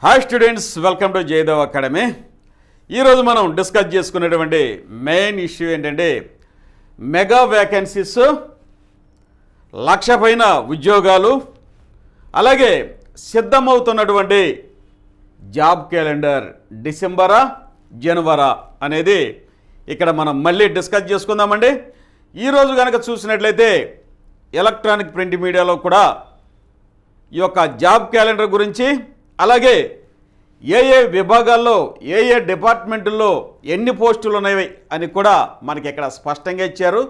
Hi students, welcome to Jayadev academy. ఈరోజు మనం discuss చేసుకునేటువంటి మెయిన్ ఇష్యూ ఏంటంటే మెగా వేకెన్సీస్, 1,00,000 పైన ఉద్యోగాలు, అలాగే సిద్ధమవుతున్నటువంటి జాబ్ క్యాలెండర్ డిసెంబరా జనవరా అనేది ఇక్కడ మనం మళ్ళీ డిస్కస్ చేసుకుందామండి. ఈరోజు కనుక చూసినట్లయితే ఎలక్ట్రానిక్ ప్రింట్ మీడియాలో కూడా ఈ యొక్క జాబ్ క్యాలెండర్ గురించి, అలాగే ఏ విభాగాల్లో ఏ డిపార్ట్మెంట్లో ఎన్ని పోస్టులు ఉన్నాయి అని కూడా మనకి ఇక్కడ స్పష్టంగా ఇచ్చారు.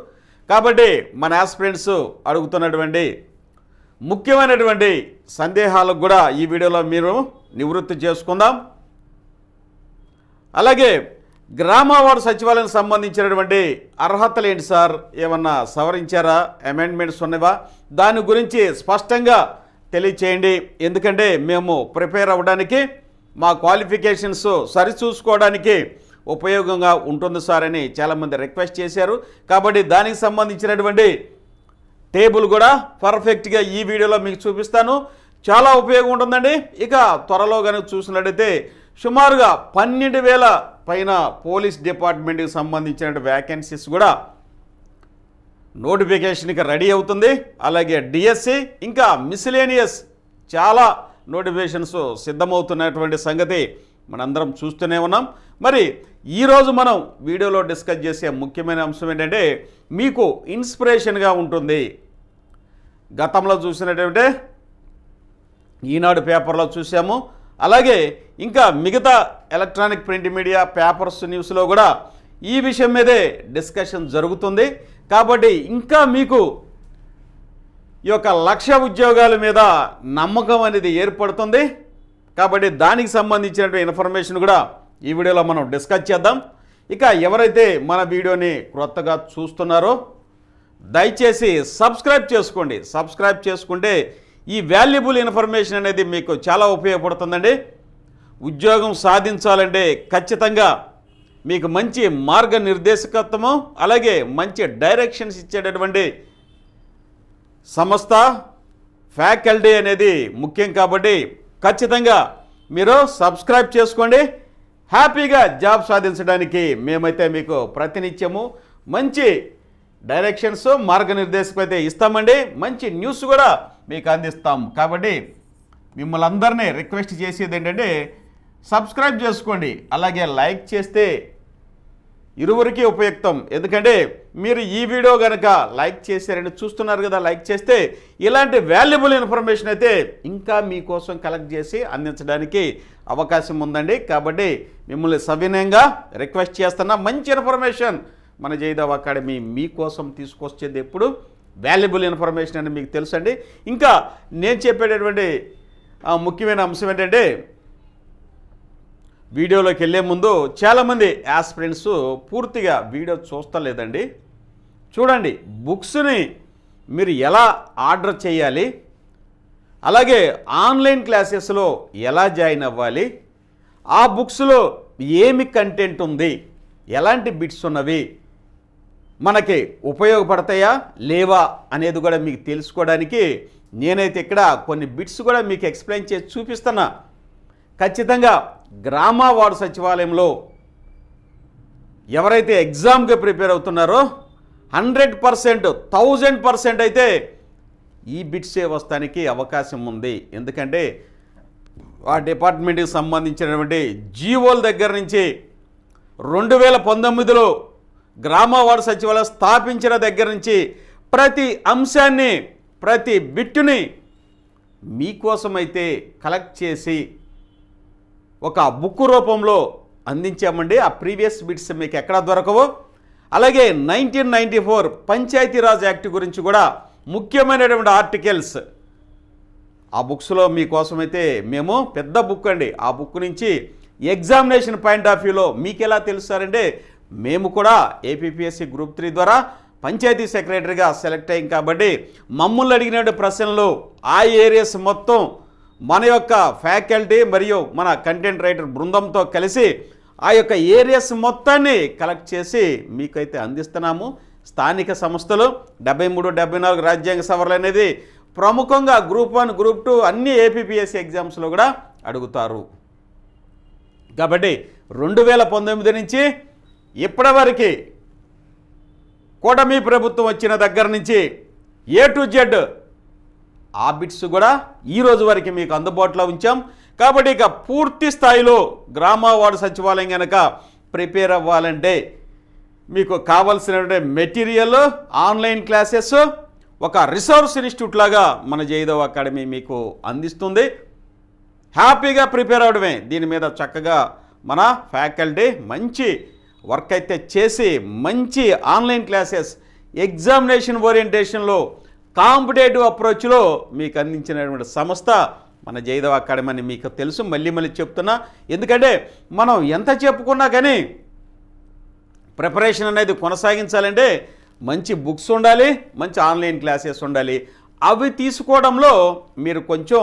కాబట్టి మన ఆస్పిరెంట్స్ అడుగుతున్నటువంటి ముఖ్యమైనటువంటి సందేహాలకు కూడా ఈ వీడియోలో మీరు నివృత్తి చేసుకుందాం. అలాగే గ్రామ వార్డు సచివాలయం సంబంధించినటువంటి అర్హతలు ఏంటి సార్, ఏమన్నా సవరించారా, అమెండ్మెంట్స్ ఉన్నవా, దాని గురించి స్పష్టంగా తెలియచేయండి. ఎందుకంటే మేము ప్రిపేర్ అవ్వడానికి, మా క్వాలిఫికేషన్స్ సరిచూసుకోవడానికి ఉపయోగంగా ఉంటుంది సార్ అని చాలామంది రిక్వెస్ట్ చేశారు. కాబట్టి దానికి సంబంధించినటువంటి టేబుల్ కూడా పర్ఫెక్ట్గా ఈ వీడియోలో మీకు చూపిస్తాను. చాలా ఉపయోగం ఉంటుందండి. ఇక త్వరలో కనుక చూసినట్టయితే సుమారుగా 12,000 పైన పోలీస్ డిపార్ట్మెంట్కి సంబంధించిన వేకెన్సీస్ కూడా నోటిఫికేషన్కి రెడీ అవుతుంది. అలాగే డిఎస్సి ఇంకా మిస్లేనియస్ చాలా నోటిఫికేషన్స్ సిద్ధమవుతున్నటువంటి సంగతి మనందరం చూస్తూనే ఉన్నాం. మరి ఈరోజు మనం వీడియోలో డిస్కస్ చేసే ముఖ్యమైన అంశం ఏంటంటే మీకు ఇన్స్పిరేషన్గా ఉంటుంది. గతంలో చూసినటువంటి ఈనాడు పేపర్లో చూసాము, అలాగే ఇంకా మిగతా ఎలక్ట్రానిక్ ప్రింట్ మీడియా, పేపర్స్, న్యూస్లో కూడా ఈ విషయం మీదే డిస్కషన్ జరుగుతుంది. కాబట్టి ఇంకా మీకు ఈ యొక్క 1,00,000 ఉద్యోగాల మీద నమ్మకం అనేది ఏర్పడుతుంది. కాబట్టి దానికి సంబంధించినటువంటి ఇన్ఫర్మేషన్ కూడా ఈ వీడియోలో మనం డిస్కస్ చేద్దాం. ఇక ఎవరైతే మన వీడియోని క్రొత్తగా చూస్తున్నారో దయచేసి సబ్స్క్రైబ్ చేసుకోండి. సబ్స్క్రైబ్ చేసుకుంటే ఈ వాల్యుబుల్ ఇన్ఫర్మేషన్ అనేది మీకు చాలా ఉపయోగపడుతుందండి. ఉద్యోగం సాధించాలంటే ఖచ్చితంగా మీకు మంచి మార్గనిర్దేశకత్వము, అలాగే మంచి డైరెక్షన్స్ ఇచ్చేటటువంటి సంస్థ, ఫ్యాకల్టీ అనేది ముఖ్యం. కాబట్టి ఖచ్చితంగా మీరు సబ్స్క్రైబ్ చేసుకోండి. హ్యాపీగా జాబ్ సాధించడానికి మేమైతే మీకు ప్రతినిత్యము మంచి డైరెక్షన్స్, మార్గనిర్దేశకం అయితే ఇస్తామండి. మంచి న్యూస్ కూడా మీకు అందిస్తాం. కాబట్టి మిమ్మల్ని అందరినీ రిక్వెస్ట్ చేసేది ఏంటంటే సబ్స్క్రైబ్ చేసుకోండి, అలాగే లైక్ చేస్తే ఇరువురికి ఉపయుక్తం. ఎందుకంటే మీరు ఈ వీడియో కనుక లైక్ చేశారని చూస్తున్నారు కదా, లైక్ చేస్తే ఇలాంటి వాల్యుబుల్ ఇన్ఫర్మేషన్ అయితే ఇంకా మీకోసం కలెక్ట్ చేసి అందించడానికి అవకాశం ఉందండి. కాబట్టి మిమ్మల్ని సవినయంగా రిక్వెస్ట్ చేస్తున్నా, మంచి ఇన్ఫర్మేషన్ మన జయదేవ్ అకాడమీ మీకోసం తీసుకొచ్చేది ఎప్పుడు వాల్యుబుల్ ఇన్ఫర్మేషన్ అని మీకు తెలుసండి. ఇంకా నేను చెప్పేటటువంటి ముఖ్యమైన అంశం ఏంటంటే వీడియోలోకి వెళ్ళే ముందు చాలామంది ఆస్పిరెంట్స్ పూర్తిగా వీడియో చూస్తలేదండి. చూడండి, బుక్స్ని మీరు ఎలా ఆర్డర్ చేయాలి, అలాగే ఆన్లైన్ క్లాసెస్లో ఎలా జాయిన్ అవ్వాలి, ఆ బుక్స్లో ఏమి కంటెంట్ ఉంది, ఎలాంటి బిట్స్ ఉన్నవి, మనకి ఉపయోగపడతాయా లేవా అనేది కూడా మీకు తెలుసుకోవడానికి నేనైతే ఇక్కడ కొన్ని బిట్స్ కూడా మీకు ఎక్స్ప్లెయిన్ చేసి చూపిస్తున్నా. ఖచ్చితంగా గ్రామ వార్డు సచివాలయంలో ఎవరైతే ఎగ్జామ్కి ప్రిపేర్ అవుతున్నారో 100%, 1000% అయితే ఈ బిట్సే వస్తానికి అవకాశం ఉంది. ఎందుకంటే ఆ డిపార్ట్మెంట్కి సంబంధించినటువంటి జీవోల దగ్గర నుంచి 2019లో గ్రామ వార్డు సచివాలయం స్థాపించిన దగ్గర నుంచి ప్రతి అంశాన్ని, ప్రతి బిట్టుని మీకోసమైతే కలెక్ట్ చేసి ఒక బుక్ రూపంలో అందించామండి. ఆ ప్రీవియస్ బిట్స్ మీకు ఎక్కడ దొరకవు. అలాగే 1994 పంచాయతీరాజ్ యాక్ట్ గురించి కూడా ముఖ్యమైనటువంటి ఆర్టికల్స్ ఆ బుక్స్లో మీకోసమైతే మేము పెద్ద బుక్ అండి. ఆ బుక్ నుంచి ఎగ్జామినేషన్ పాయింట్ ఆఫ్ వ్యూలో మీకు ఎలా తెలుస్తారంటే మేము కూడా ఏపీపీఎస్సీ గ్రూప్ 3 ద్వారా పంచాయతీ సెక్రటరీగా సెలెక్ట్ అయ్యాం. కాబట్టి మమ్మల్ని అడిగిన ప్రశ్నలు ఆ ఏరియాస్ మొత్తం మన యొక్క ఫ్యాకల్టీ మరియు మన కంటెంట్ రైటర్ బృందంతో కలిసి ఆ యొక్క ఏరియాస్ మొత్తాన్ని కలెక్ట్ చేసి మీకైతే అందిస్తున్నాము. స్థానిక సంస్థలు 73, 74 రాజ్యాంగ సవరణలు అనేది ప్రముఖంగా గ్రూప్ 1, గ్రూప్ 2 అన్ని ఏపీపీఎస్సీ ఎగ్జామ్స్లో కూడా అడుగుతారు. కాబట్టి 2019 నుంచి ఇప్పటివరకు కూటమి ప్రభుత్వం వచ్చిన దగ్గర నుంచి A to Z ఆ బిట్స్ కూడా ఈరోజు వరకు మీకు అందుబాటులో ఉంచాం. కాబట్టి ఇక పూర్తి స్థాయిలో గ్రామ వార్డు సచివాలయం కనుక ప్రిపేర్ అవ్వాలంటే మీకు కావాల్సినటువంటి మెటీరియల్, ఆన్లైన్ క్లాసెస్, ఒక రిసోర్స్ ఇన్స్టిట్యూట్ లాగా మన జయదేవ్ అకాడమీ మీకు అందిస్తుంది. హ్యాపీగా ప్రిపేర్ అవడమే. దీని మీద చక్కగా మన ఫ్యాకల్టీ మంచి వర్క్ అయితే చేసి మంచి ఆన్లైన్ క్లాసెస్, ఎగ్జామినేషన్ ఓరియంటేషన్లో, కాంపిటేటివ్ అప్రోచ్లో మీకు అందించినటువంటి సంస్థ మన జయదేవ్ అకాడమీ అని మీకు తెలుసు. మళ్ళీ చెప్తున్నా, ఎందుకంటే మనం ఎంత చెప్పుకున్నా కానీ ప్రిపరేషన్ అనేది కొనసాగించాలంటే మంచి బుక్స్ ఉండాలి, మంచి ఆన్లైన్ క్లాసెస్ ఉండాలి. అవి తీసుకోవడంలో మీరు కొంచెం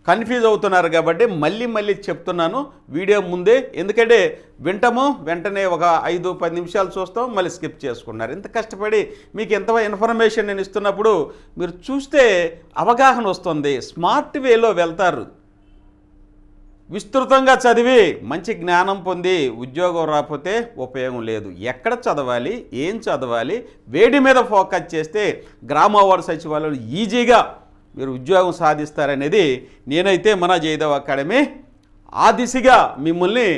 కన్ఫ్యూజ్ అవుతున్నారు కాబట్టి మళ్ళీ చెప్తున్నాను వీడియో ముందే. ఎందుకంటే వింటాము, వెంటనే ఒక 5-10 నిమిషాలు చూస్తాం, మళ్ళీ స్కిప్ చేసుకున్నారు. ఇంత కష్టపడి మీకు ఎంత ఇన్ఫర్మేషన్ నేను ఇస్తున్నప్పుడు మీరు చూస్తే అవగాహన వస్తుంది, స్మార్ట్ వేలో వెళ్తారు. విస్తృతంగా చదివి మంచి జ్ఞానం పొంది ఉద్యోగం రాకపోతే ఉపయోగం లేదు. ఎక్కడ చదవాలి, ఏం చదవాలి, వేడి మీద ఫోకస్ చేస్తే గ్రామ వార్డు సచివాలయాలు ఈజీగా మీరు ఉద్యోగం సాధిస్తారనేది నేనైతే మన జయదేవ్ అకాడమీ ఆ దిశగా మిమ్మల్ని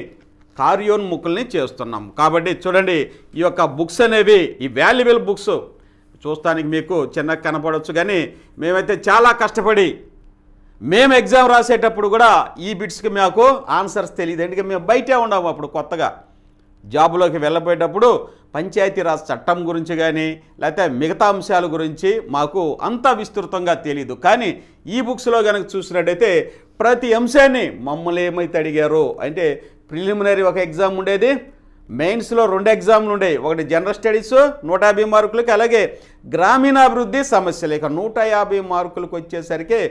కార్యోన్ముఖుల్ని చేస్తున్నాం. కాబట్టి చూడండి, ఈ యొక్క బుక్స్ అనేవి ఈ వాల్యుబుల్ బుక్స్ చూస్తానికి మీకు చిన్నగా కనపడవచ్చు, కానీ మేమైతే చాలా కష్టపడి మేము ఎగ్జామ్ రాసేటప్పుడు కూడా ఈ బిట్స్కి మాకు ఆన్సర్స్ తెలియదు. ఎందుకంటే మేము బయటే ఉన్నాము అప్పుడు కొత్తగా జాబులోకి వెళ్ళబోయేటప్పుడు. పంచాయతీరాజ్ చట్టం గురించి కానీ లేకపోతే మిగతా అంశాల గురించి మాకు అంత విస్తృతంగా తెలియదు. కానీ ఈ బుక్స్లో కనుక చూసినట్టయితే ప్రతి అంశాన్ని మమ్మల్ని ఏమైతే అడిగారో, అంటే ప్రిలిమినరీ ఒక ఎగ్జామ్ ఉండేది, మెయిన్స్లో 2 ఎగ్జామ్లు ఉండేవి. ఒకటి జనరల్ స్టడీస్ 150 మార్కులకి, అలాగే గ్రామీణాభివృద్ధి సమస్యలు ఇక 150 మార్కులకు వచ్చేసరికి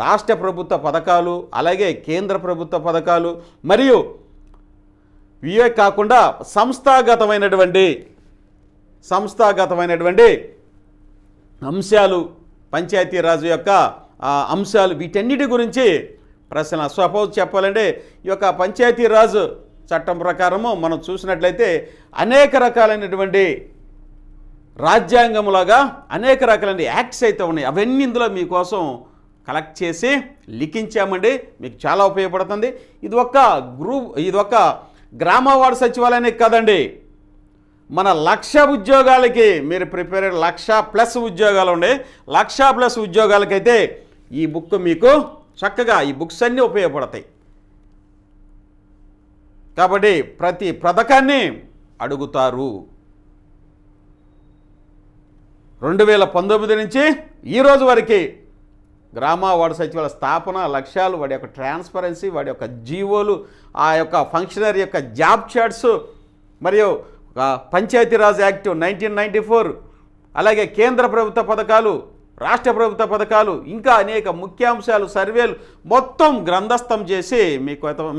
రాష్ట్ర ప్రభుత్వ పథకాలు, అలాగే కేంద్ర ప్రభుత్వ పథకాలు, మరియు ఇవే కాకుండా సంస్థాగతమైనటువంటి అంశాలు, పంచాయతీరాజు యొక్క అంశాలు, వీటన్నిటి గురించి ప్రశ్న. సపోజ్ చెప్పాలంటే ఈ యొక్క పంచాయతీరాజు చట్టం ప్రకారము మనం చూసినట్లయితే అనేక రకాలైనటువంటి రాజ్యాంగంలాగా అనేక రకాలైన యాక్ట్స్ అయితే ఉన్నాయి. అవన్నీ ఇందులో మీకోసం కలెక్ట్ చేసి లిఖించామండి. మీకు చాలా ఉపయోగపడుతుంది. ఇది ఒక గ్రామ వార్డు సచివాలయానికి కాదండి, మన 1,00,000 ఉద్యోగాలకి మీరు ప్రిపేర్ 1,00,000+ ఉద్యోగాలు ఉండే 1,00,000+ ఉద్యోగాలకైతే ఈ బుక్ మీకు చక్కగా ఈ బుక్స్ అన్నీ ఉపయోగపడతాయి. కాబట్టి ప్రతి పథకాన్ని అడుగుతారు. 2019 నుంచి ఈరోజు వరకు గ్రామ వార్డు సచివాలయ స్థాపన, లక్ష్యాలు, వాడి యొక్క ట్రాన్స్పరెన్సీ, వాడి యొక్క జీవోలు, ఆ యొక్క ఫంక్షనరీ యొక్క జాబ్ చార్ట్స్, మరియు పంచాయతీరాజ్ యాక్ట్ 1994, అలాగే కేంద్ర ప్రభుత్వ పథకాలు, రాష్ట్ర ప్రభుత్వ పథకాలు, ఇంకా అనేక ముఖ్యాంశాలు, సర్వేలు మొత్తం గ్రంథస్థం చేసి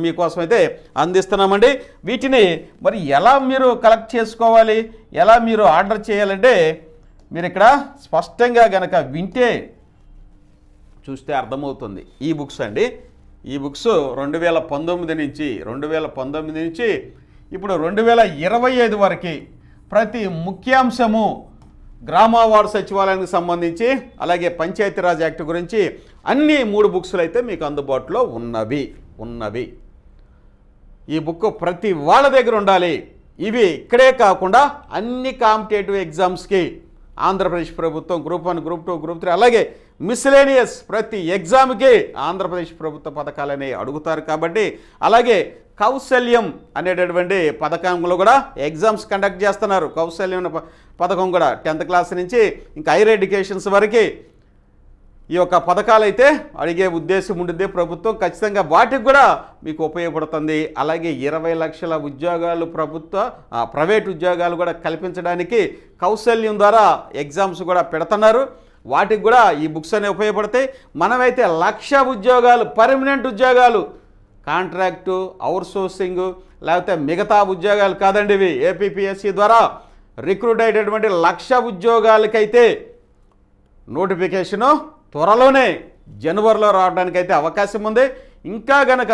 మీకోసం అయితే అందిస్తున్నామండి. వీటిని మరి ఎలా మీరు కలెక్ట్ చేసుకోవాలి, ఎలా మీరు ఆర్డర్ చేయాలంటే మీరు ఇక్కడ స్పష్టంగా గనక వింటే చూస్తే అర్థమవుతుంది. ఈ బుక్స్ అండి, ఈ బుక్స్ 2019 నుంచి ఇప్పుడు 2025 వరకు ప్రతి ముఖ్యాంశము గ్రామ వార్డు సచివాలయానికి సంబంధించి, అలాగే పంచాయతీరాజ్ యాక్ట్ గురించి అన్ని 3 బుక్స్లు అయితే మీకు అందుబాటులో ఉన్నవి. ఈ బుక్ ప్రతి వాళ్ళ దగ్గర ఉండాలి. ఇవి ఇక్కడే కాకుండా అన్ని కాంపిటేటివ్ ఎగ్జామ్స్కి ఆంధ్రప్రదేశ్ ప్రభుత్వం గ్రూప్ 1, గ్రూప్ 2, గ్రూప్ 3, అలాగే మిస్లేనియస్ ప్రతి ఎగ్జామ్కి ఆంధ్రప్రదేశ్ ప్రభుత్వ పథకాలని అడుగుతారు. కాబట్టి అలాగే కౌశల్యం అనేటటువంటి పథకంలో కూడా ఎగ్జామ్స్ కండక్ట్ చేస్తున్నారు. కౌశల్యం పథకం కూడా 10th క్లాస్ నుంచి ఇంకా హైయర్ ఎడ్యుకేషన్స్ వరకు ఈ యొక్క పథకాలు అయితే అడిగే ఉద్దేశం ఉంటుంది ప్రభుత్వం. ఖచ్చితంగా వాటికి కూడా మీకు ఉపయోగపడుతుంది. అలాగే 20 లక్షల ఉద్యోగాలు ప్రైవేట్ ఉద్యోగాలు కూడా కల్పించడానికి కౌశల్యం ద్వారా ఎగ్జామ్స్ కూడా పెడుతున్నారు. వాటికి కూడా ఈ బుక్స్ అనేవి ఉపయోగపడతాయి. మనమైతే 1,00,000 ఉద్యోగాలు, పర్మనెంట్ ఉద్యోగాలు, కాంట్రాక్టు, అవుట్సోర్సింగ్, లేకపోతే మిగతా ఉద్యోగాలు కాదండి. ఇవి ఏపీపీఎస్సీ ద్వారా రిక్రూట్ అయ్యేటటువంటి 1,00,000 ఉద్యోగాలకైతే నోటిఫికేషను త్వరలోనే జనవరిలో రావడానికైతే అవకాశం ఉంది. ఇంకా గనక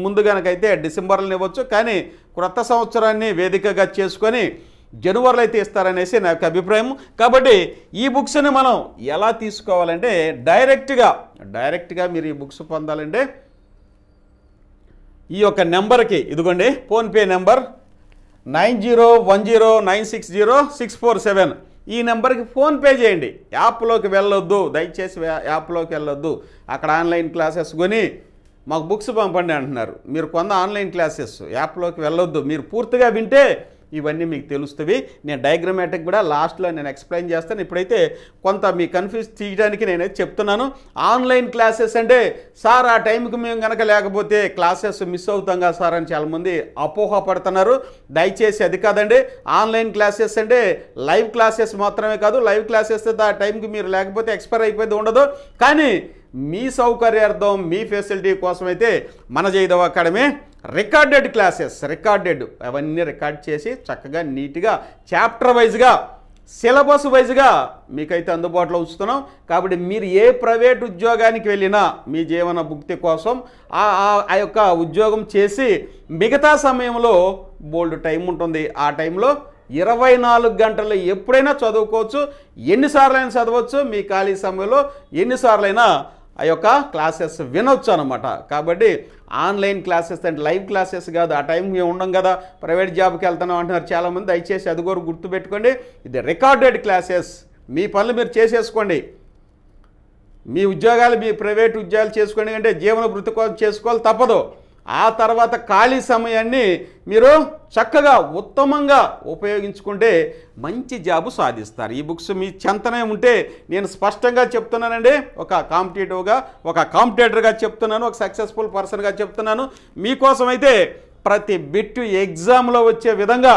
ముందు గనక అయితే డిసెంబర్లో ఇవ్వచ్చు, కానీ క్రొత్త సంవత్సరాన్ని వేదికగా చేసుకొని జనవరిలో అయితే ఇస్తారనేసి నా యొక్క అభిప్రాయం. కాబట్టి ఈ బుక్స్ని మనం ఎలా తీసుకోవాలంటే డైరెక్ట్గా మీరు ఈ బుక్స్ పొందాలంటే ఈ యొక్క నెంబర్కి ఇదిగోండి, ఫోన్పే నెంబర్ 9010960647 ఈ నెంబర్కి ఫోన్పే చేయండి. యాప్లోకి వెళ్ళొద్దు, దయచేసి యాప్లోకి వెళ్ళొద్దు. అక్కడ ఆన్లైన్ క్లాసెస్ కొని మాకు బుక్స్ పంపండి అంటున్నారు. మీరు కొంత ఆన్లైన్ క్లాసెస్ యాప్లోకి వెళ్ళొద్దు. మీరు పూర్తిగా వింటే ఇవన్నీ మీకు తెలుస్తుంది. నేను డయాగ్రమాటిక్ కూడా లాస్ట్లో నేను ఎక్స్ప్లెయిన్ చేస్తాను. ఇప్పుడైతే కొంత మీ కన్ఫ్యూజ్ తీయడానికి నేనైతే చెప్తున్నాను. ఆన్లైన్ క్లాసెస్ అంటే సార్ ఆ టైంకి మేము కనుక లేకపోతే క్లాసెస్ మిస్ అవుతాం కదా సార్ అని చాలామంది అపోహ పడుతున్నారు. దయచేసి అది కాదండి. ఆన్లైన్ క్లాసెస్ అంటే లైవ్ క్లాసెస్ మాత్రమే కాదు. లైవ్ క్లాసెస్ ఆ టైంకి మీరు లేకపోతే ఎక్స్పైర్ అయిపోయింది ఉండదు. కానీ మీ సౌకర్యార్థం మీ ఫెసిలిటీ కోసమైతే మన జయదేవ అకాడమీ రికార్డెడ్ క్లాసెస్ అవన్నీ రికార్డ్ చేసి చక్కగా నీట్గా చాప్టర్ వైజ్గా సిలబస్ వైజ్గా మీకైతే అందుబాటులో ఉంచుతున్నాం. కాబట్టి మీరు ఏ ప్రైవేట్ ఉద్యోగానికి వెళ్ళినా మీ జీవన భుక్తి కోసం ఆ యొక్క ఉద్యోగం చేసి మిగతా సమయంలో బోల్డ్ టైం ఉంటుంది. ఆ టైంలో 24 గంటలు ఎప్పుడైనా చదువుకోవచ్చు, ఎన్నిసార్లైనా చదవచ్చు. మీ ఖాళీ సమయంలో ఎన్నిసార్లైనా ఆ యొక్క క్లాసెస్ వినొచ్చు అనమాట. కాబట్టి ఆన్లైన్ క్లాసెస్ అంటే లైవ్ క్లాసెస్ కాదు. ఆ టైం మేము ఉండం కదా, ప్రైవేట్ జాబ్కి వెళ్తున్నాం అంటున్నారు చాలామంది. దయచేసి అది కూడా గుర్తుపెట్టుకోండి. ఇది రికార్డెడ్ క్లాసెస్. మీ పనులు మీరు చేసేసుకోండి. మీ ఉద్యోగాలు మీ ప్రైవేట్ ఉద్యోగాలు చేసుకోండి, అంటే జీవన వృత్తి కోసం చేసుకోవాలి తప్పదు. ఆ తర్వాత ఖాళీ సమయాన్ని మీరు చక్కగా ఉత్తమంగా ఉపయోగించుకుంటే మంచి జాబు సాధిస్తారు. ఈ బుక్స్ మీ చెంతనే ఉంటే నేను స్పష్టంగా చెప్తున్నానండి. ఒక కాంపిటేటర్గా చెప్తున్నాను, ఒక సక్సెస్ఫుల్ పర్సన్గా చెప్తున్నాను. మీకోసం అయితే ప్రతి బిట్ ఎగ్జామ్లో వచ్చే విధంగా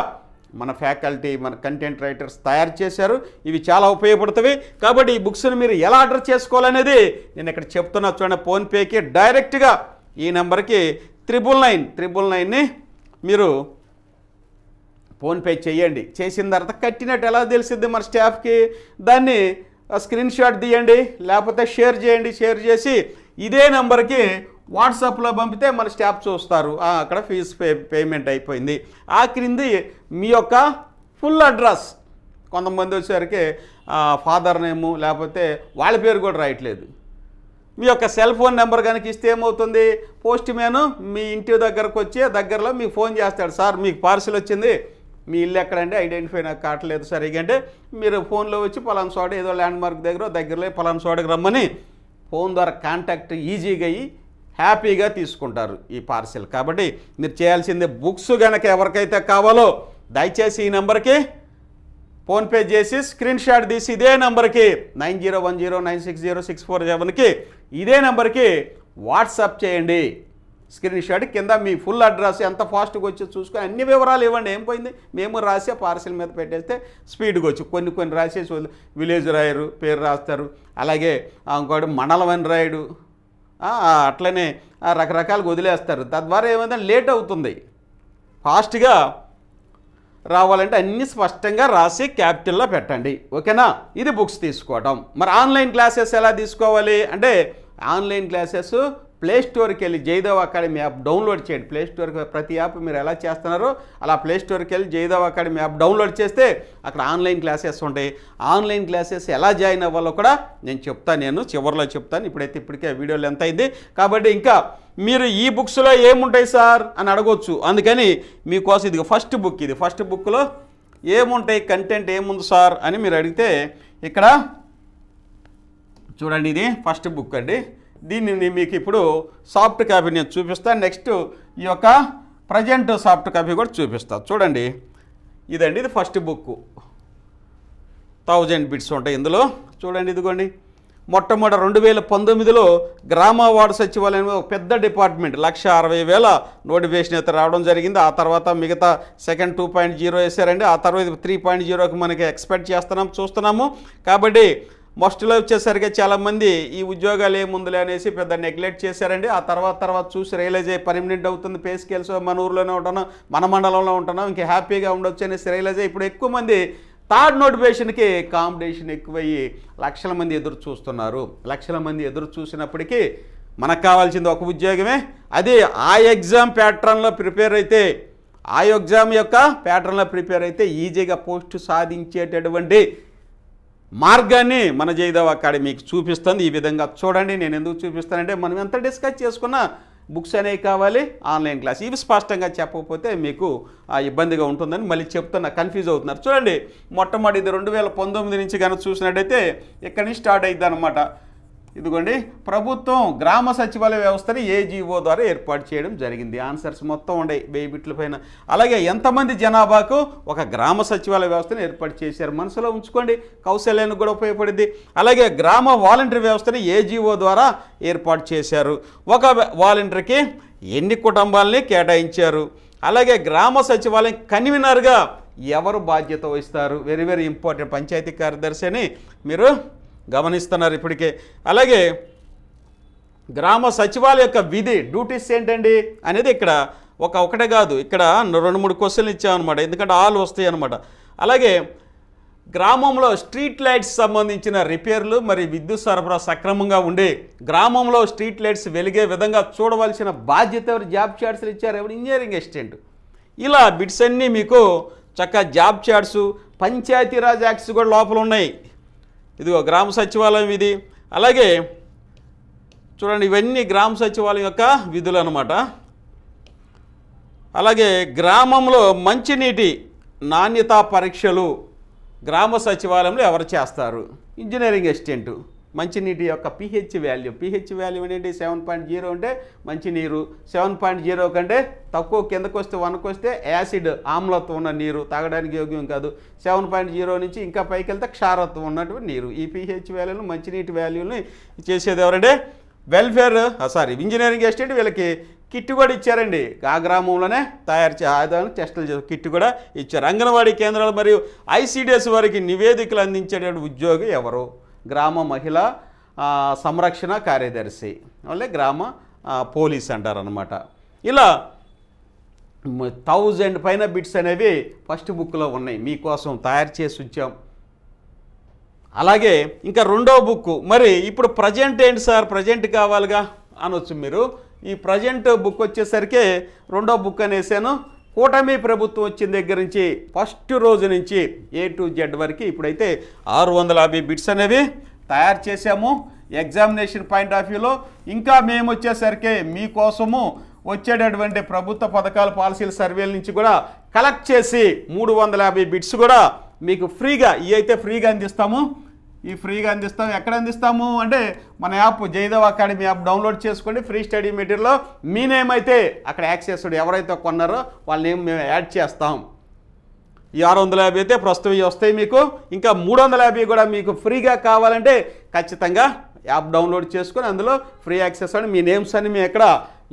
మన ఫ్యాకల్టీ మన కంటెంట్ రైటర్స్ తయారు చేశారు. ఇవి చాలా ఉపయోగపడుతుంది. కాబట్టి ఈ బుక్స్ని మీరు ఎలా ఆర్డర్ చేసుకోవాలనేది నేను ఇక్కడ చెప్తున్నా. చూడండి, ఫోన్పేకి డైరెక్ట్గా ఈ నెంబర్కి 999ని మీరు ఫోన్పే చేయండి. చేసిన తర్వాత కట్టినట్టు ఎలా తెలిసిద్ది మన స్టాఫ్కి? దాన్ని స్క్రీన్ షాట్ తీయండి, లేకపోతే షేర్ చేయండి. షేర్ చేసి ఇదే నెంబర్కి వాట్సాప్లో పంపితే మన స్టాఫ్ చూస్తారు. అక్కడ ఫీజు పేమెంట్ అయిపోయింది. ఆ క్రింది మీ యొక్క ఫుల్ అడ్రస్. కొంతమంది వచ్చేసరికి ఫాదర్ నేము లేకపోతే వాళ్ళ పేరు కూడా రాయట్లేదు. మీ యొక్క సెల్ ఫోన్ నెంబర్ కనుక ఇస్తే ఏమవుతుంది, పోస్ట్ మ్యాన్ మీ ఇంటి దగ్గరకు వచ్చి దగ్గరలో మీకు ఫోన్ చేస్తాడు. సార్ మీకు పార్సిల్ వచ్చింది, మీ ఇల్లు ఎక్కడంటే ఐడెంటిఫై నాకు కావట్లేదు సరిగా అంటే మీరు ఫోన్లో వచ్చి పలానా చోట ఏదో ల్యాండ్ మార్క్ దగ్గరలో పలానా చోటకి రమ్మని ఫోన్ ద్వారా కాంటాక్ట్ ఈజీగా అయ్యి హ్యాపీగా తీసుకుంటారు ఈ పార్సిల్. కాబట్టి మీరు చేయాల్సిందే, బుక్స్ కనుక ఎవరికైతే కావాలో దయచేసి ఈ నెంబర్కి ఫోన్పే చేసి స్క్రీన్ షాట్ తీసి ఇదే నెంబర్కి 9010960647కి ఇదే నెంబర్కి వాట్సాప్ చేయండి. స్క్రీన్ షాట్ కింద మీ ఫుల్ అడ్రస్ ఎంత ఫాస్ట్గా వచ్చి చూసుకొని అన్ని వివరాలు ఇవ్వండి. ఏం పోయింది, మేము రాసే పార్సిల్ మీద పెట్టేస్తే స్పీడ్గా వచ్చి కొన్ని రాసేసి విలేజ్ రాయరు పేరు రాస్తారు, అలాగే ఇంకోటి మండలం అని రాయడు, అట్లనే రకరకాలుగా వదిలేస్తారు. తద్వారా ఏమైందంటే లేట్ అవుతుంది. ఫాస్ట్గా రావాలంటే అన్ని స్పష్టంగా రాసి క్యాపిటల్లో పెట్టండి. ఓకేనా? ఇది బుక్స్ తీసుకోవటం. మరి ఆన్లైన్ క్లాసెస్ ఎలా తీసుకోవాలి అంటే ఆన్లైన్ క్లాసెస్ ప్లే స్టోర్కి వెళ్ళి జయదేవ అకాడమీ యాప్ డౌన్లోడ్ చేయండి. ప్లే స్టోర్కి ప్రతి యాప్ మీరు ఎలా చేస్తున్నారో అలా ప్లే స్టోర్కి వెళ్ళి జయదేవ అకాడమీ యాప్ డౌన్లోడ్ చేస్తే అక్కడ ఆన్లైన్ క్లాసెస్ ఉంటాయి. ఆన్లైన్ క్లాసెస్ ఎలా జాయిన్ అవ్వాలో కూడా నేను చివరిలో చెప్తాను. ఇప్పటికే వీడియోలు ఎంత అయింది కాబట్టి ఇంకా మీరు ఈ బుక్స్లో ఏముంటాయి సార్ అని అడగవచ్చు. అందుకని మీకోసం ఇది ఫస్ట్ బుక్. ఇది ఫస్ట్ బుక్లో ఏముంటాయి, కంటెంట్ ఏముంది సార్ అని మీరు అడిగితే ఇక్కడ చూడండి, ఇది ఫస్ట్ బుక్ అండి. దీనిని మీకు ఇప్పుడు సాఫ్ట్ కాపీ నేను చూపిస్తాను. నెక్స్ట్ ఈ యొక్క ప్రజెంట్ సాఫ్ట్ కాపీ కూడా చూపిస్తాను. చూడండి, ఇదండి, ఇది ఫస్ట్ బుక్. 1000 బిట్స్ ఉంటాయి ఇందులో. చూడండి, ఇదిగోండి, మొట్టమొదటి 2019లో గ్రామ వార్డు సచివాలయం ఒక పెద్ద డిపార్ట్మెంట్ 1,60,000 నోటిఫికేషన్ అయితే రావడం జరిగింది. ఆ తర్వాత మిగతా సెకండ్ 2.0 వేసారండి. ఆ తర్వాత 3.0కి మనకి ఎక్స్పెక్ట్ చూస్తున్నాము. కాబట్టి మస్ట్లో వచ్చేసరికి చాలామంది ఈ ఉద్యోగాలు ఏముందులే అనేసి పెద్ద నెగ్లెక్ట్ చేశారండి. ఆ తర్వాత చూసి రియలైజ్ అయ్యి పర్మనెంట్ అవుతుంది, పే స్కేల్స్ మన ఊర్లోనే ఉంటున్నాం, మన మండలంలో ఉంటున్నాం, ఇంకా హ్యాపీగా ఉండొచ్చు అనేసి రియలైజ్ అయ్యి ఇప్పుడు ఎక్కువ మంది థర్డ్ నోటిఫికేషన్కి కాంపిటీషన్ ఎక్కువయ్యి లక్షల మంది ఎదురు చూస్తున్నారు. లక్షల మంది ఎదురు చూసినప్పటికీ మనకు కావాల్సింది ఒక ఉద్యోగమే. అది ఆ ఎగ్జామ్ ప్యాటర్న్లో ప్రిపేర్ అయితే, ఆ ఎగ్జామ్ యొక్క ప్యాటర్న్లో ప్రిపేర్ అయితే ఈజీగా పోస్టు సాధించేటటువంటి మార్గాన్ని మన జయదేవ్ అకాడమీ మీకు చూపిస్తుంది. ఈ విధంగా చూడండి. నేను ఎందుకు చూపిస్తానంటే మనం ఎంత డిస్కస్ చేసుకున్నా బుక్స్ అనేవి కావాలి, ఆన్లైన్ క్లాస్ ఇవి స్పష్టంగా చెప్పకపోతే మీకు ఇబ్బందిగా ఉంటుందని మళ్ళీ చెప్తున్నా, కన్ఫ్యూజ్ అవుతున్నారు. చూడండి, మొట్టమొదటిది 2019 నుంచి కనుక చూసినట్టయితే ఇక్కడి నుంచి స్టార్ట్ అయ్యిద్ది అనమాట. ఇదిగోండి, ప్రభుత్వం గ్రామ సచివాలయ వ్యవస్థని ఏజీఓ ద్వారా ఏర్పాటు చేయడం జరిగింది. ఆన్సర్స్ మొత్తం ఉన్నాయి 1000 బిట్ల పైన. అలాగే ఎంతమంది జనాభాకు ఒక గ్రామ సచివాలయ వ్యవస్థను ఏర్పాటు చేశారు, మనసులో ఉంచుకోండి, కౌశల్యానికి కూడా ఉపయోగపడింది. అలాగే గ్రామ వాలంటీర్ వ్యవస్థని ఏజీఓ ద్వారా ఏర్పాటు చేశారు. ఒక వాలంటీర్కి ఎన్ని కుటుంబాలని కేటాయించారు. అలాగే గ్రామ సచివాలయం కన్వీనర్గా ఎవరు బాధ్యత వహిస్తారు, వెరీ వెరీ ఇంపార్టెంట్, పంచాయతీ కార్యదర్శి అని మీరు గమనిస్తున్నారు ఇప్పటికే. అలాగే గ్రామ సచివాలయ యొక్క విధి, డ్యూటీస్ ఏంటండి అనేది ఇక్కడ ఒకటే కాదు, ఇక్కడ 2-3 క్వశ్చన్లు ఇచ్చామన్నమాట, ఎందుకంటే ఆల్ వస్తాయి అన్నమాట. అలాగే గ్రామంలో స్ట్రీట్ లైట్స్ సంబంధించిన రిపేర్లు మరి విద్యుత్ సరఫరా సక్రమంగా ఉండి గ్రామంలో స్ట్రీట్ లైట్స్ వెలిగే విధంగా చూడవలసిన బాధ్యత ఎవరు, జాబ్ చార్ట్స్లు ఇచ్చారు, ఎవరు, ఇంజనీరింగ్ అసిస్టెంట్. ఇలా బిట్స్ అన్నీ మీకు చక్కగా జాబ్ చార్ట్స్, పంచాయతీరాజ్ యాక్ట్స్ కూడా లోపల ఉన్నాయి. ఇదిగో గ్రామ సచివాలయం ఇది. అలాగే చూడండి, ఇవన్నీ గ్రామ సచివాలయం యొక్క విధులు అన్నమాట. అలాగే గ్రామంలో మంచినీటి నాణ్యతా పరీక్షలు గ్రామ సచివాలయంలో ఎవరు చేస్తారు, ఇంజనీరింగ్ అసిస్టెంట్. మంచినీటి యొక్క పిహెచ్ వాల్యూ అనేది 7.0 అంటే మంచినీరు, 7.0 కంటే తక్కువ కిందకు వస్తే 1కి వస్తే యాసిడ్ ఆమ్లత్వం ఉన్న నీరు, తాగడానికి యోగ్యం కాదు. 7.0 నుంచి ఇంకా పైకి వెళ్తే క్షారత్వం ఉన్నటువంటి నీరు. ఈ పిహెచ్ వాల్యూను, మంచినీటి వాల్యూని చేసేది ఎవరంటే ఇంజనీరింగ్ అసిస్టెంట్. వీళ్ళకి కిట్ కూడా ఇచ్చారండి, ఆ గ్రామంలోనే తయారు చేయాలని టెస్టులు కిట్ కూడా ఇచ్చారు. అంగన్వాడీ కేంద్రాలు మరియు ఐసిడిఎస్ వారికి నివేదికలు అందించేటువంటి ఉద్యోగి ఎవరు, గ్రామ మహిళా సంరక్షణ కార్యదర్శి, వాళ్ళే గ్రామ పోలీస్ అంటారనమాట. ఇలా 1000 పైన బిట్స్ అనేవి ఫస్ట్ బుక్లో ఉన్నాయి, మీకోసం తయారు చేసి ఉంచాం. అలాగే ఇంకా రెండో బుక్, మరి ఇప్పుడు ప్రజెంట్ ఏంటి సార్, ప్రజెంట్ కావాలిగా అనొచ్చు మీరు. ఈ ప్రజెంట్ బుక్ వచ్చేసరికి రెండో బుక్ అనేసాను. కూటమి ప్రభుత్వం వచ్చిన దగ్గర నుంచి ఫస్ట్ రోజు నుంచి A to Z వరకు ఇప్పుడైతే 650 బిట్స్ అనేవి తయారు చేసాము ఎగ్జామినేషన్ పాయింట్ ఆఫ్ వ్యూలో. ఇంకా మేము వచ్చేసరికి మీకోసము వచ్చేటటువంటి ప్రభుత్వ పథకాల పాలసీల సర్వేల నుంచి కూడా కలెక్ట్ చేసి 350 బిట్స్ కూడా మీకు ఫ్రీగా, ఇవి అయితే ఫ్రీగా అందిస్తాము. ఈ ఫ్రీగా అందిస్తాం. ఎక్కడ అందిస్తాము అంటే మన app Jayadev academy app download చేసుకోండి. ఫ్రీ స్టడీ మెటీరియల్లో మీ నేమ్ అయితే అక్కడ యాక్సెస్ ఎవరైతే కొన్నారో వాళ్ళ నేమ్ మేము యాడ్ చేస్తాం. ఈ 650 అయితే ప్రస్తుతం వస్తాయి మీకు. ఇంకా 350 కూడా మీకు ఫ్రీగా కావాలంటే ఖచ్చితంగా యాప్ డౌన్లోడ్ చేసుకొని అందులో ఫ్రీ యాక్సెస్ అని మీ నేమ్స్ అని మేము ఎక్కడ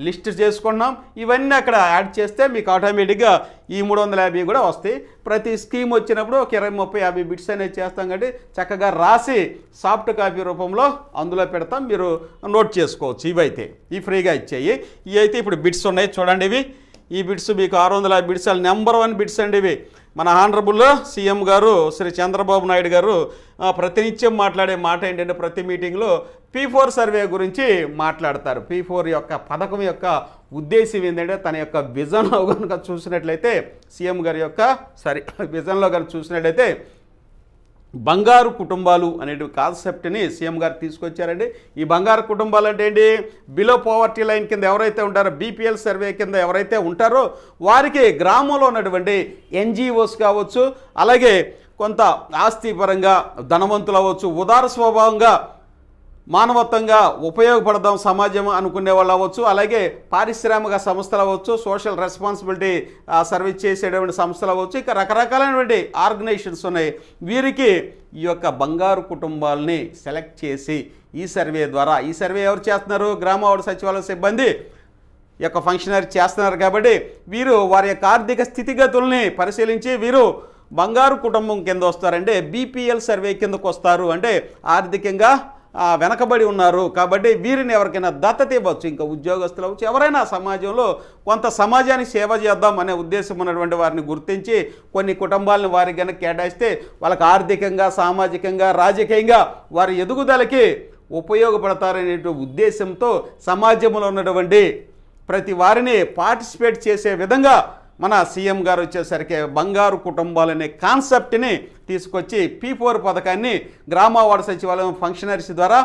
లిస్ట్ చేసుకున్నాం. ఇవన్నీ అక్కడ యాడ్ చేస్తే మీకు ఆటోమేటిక్గా ఈ 350 కూడా వస్తాయి. ప్రతి స్కీమ్ వచ్చినప్పుడు ఒక 20, 30, 50 బిట్స్ అనేది చేస్తాం కాబట్టి చక్కగా రాసి సాఫ్ట్ కాపీ రూపంలో అందులో పెడతాం, మీరు నోట్ చేసుకోవచ్చు. ఇవైతే ఈ ఫ్రీగా ఇచ్చాయి. ఇవి అయితే ఇప్పుడు బిట్స్ ఉన్నాయి చూడండి. ఇవి ఈ బిట్స్ మీకు 650 బిట్స్ నెంబర్ 1 బిట్స్ అండి ఇవి. మన ఆనరబుల్ సీఎం గారు శ్రీ చంద్రబాబు నాయుడు గారు ప్రతినిత్యం మాట్లాడే మాట ఏంటంటే ప్రతి మీటింగ్లో P4 సర్వే గురించి మాట్లాడతారు. P4 యొక్క పథకం యొక్క ఉద్దేశం ఏంటంటే తన యొక్క విజన్లో కనుక చూసినట్లయితే సీఎం గారి యొక్క విజన్లో కనుక చూసినట్లయితే బంగారు కుటుంబాలు అనే కాన్సెప్ట్ని సీఎం గారు తీసుకొచ్చారండి. ఈ బంగారు కుటుంబాలు అంటే ఏంటి, బిలో పోవర్టీ లైన్ కింద ఎవరైతే ఉంటారో BPL సర్వే కింద ఎవరైతే ఉంటారో వారికి గ్రామంలో ఉన్నటువంటి NGOs కావచ్చు, అలాగే కొంత ఆస్తిపరంగా ధనవంతులు అవ్వచ్చు, ఉదార స్వభావంగా మానవత్వంగా ఉపయోగపడదాం సమాజం అనుకునే వాళ్ళు అవ్వచ్చు, అలాగే పారిశ్రామిక సంస్థలు అవ్వచ్చు, సోషల్ రెస్పాన్సిబిలిటీ సర్వీస్ చేసేటువంటి సంస్థలు అవ్వచ్చు, ఇక రకరకాలైనటువంటి ఆర్గనైజేషన్స్ ఉన్నాయి. వీరికి ఈ యొక్క బంగారు కుటుంబాలని సెలెక్ట్ చేసి ఈ సర్వే ద్వారా, ఈ సర్వే ఎవరు చేస్తున్నారు, గ్రామ సచివాలయ సిబ్బంది యొక్క ఫంక్షనరీ చేస్తున్నారు కాబట్టి వీరు వారి యొక్క ఆర్థిక స్థితిగతుల్ని పరిశీలించి వీరు బంగారు కుటుంబం కింద వస్తారంటే BPL సర్వే కిందకు వస్తారు. అంటే ఆర్థికంగా వెనకబడి ఉన్నారు కాబట్టి వీరిని ఎవరికైనా దత్తత ఇవ్వచ్చు, ఇంకా ఉద్యోగస్తులు అవ్వచ్చు, ఎవరైనా సమాజంలో కొంత సమాజానికి సేవ చేద్దాం అనే ఉద్దేశం ఉన్నటువంటి వారిని గుర్తించి కొన్ని కుటుంబాలను వారికి కనుక కేటాయిస్తే వాళ్ళకి ఆర్థికంగా, సామాజికంగా, రాజకీయంగా వారి ఎదుగుదలకి ఉపయోగపడతారనే ఉద్దేశంతో సమాజంలో ఉన్నటువంటి ప్రతి వారిని పార్టిసిపేట్ చేసే విధంగా మన సీఎం గారు వచ్చేసరికి బంగారు కుటుంబాలనే కాన్సెప్ట్ని తీసుకొచ్చి P4 పథకాన్ని గ్రామ వార్డు సచివాలయం ఫంక్షనరీస్ ద్వారా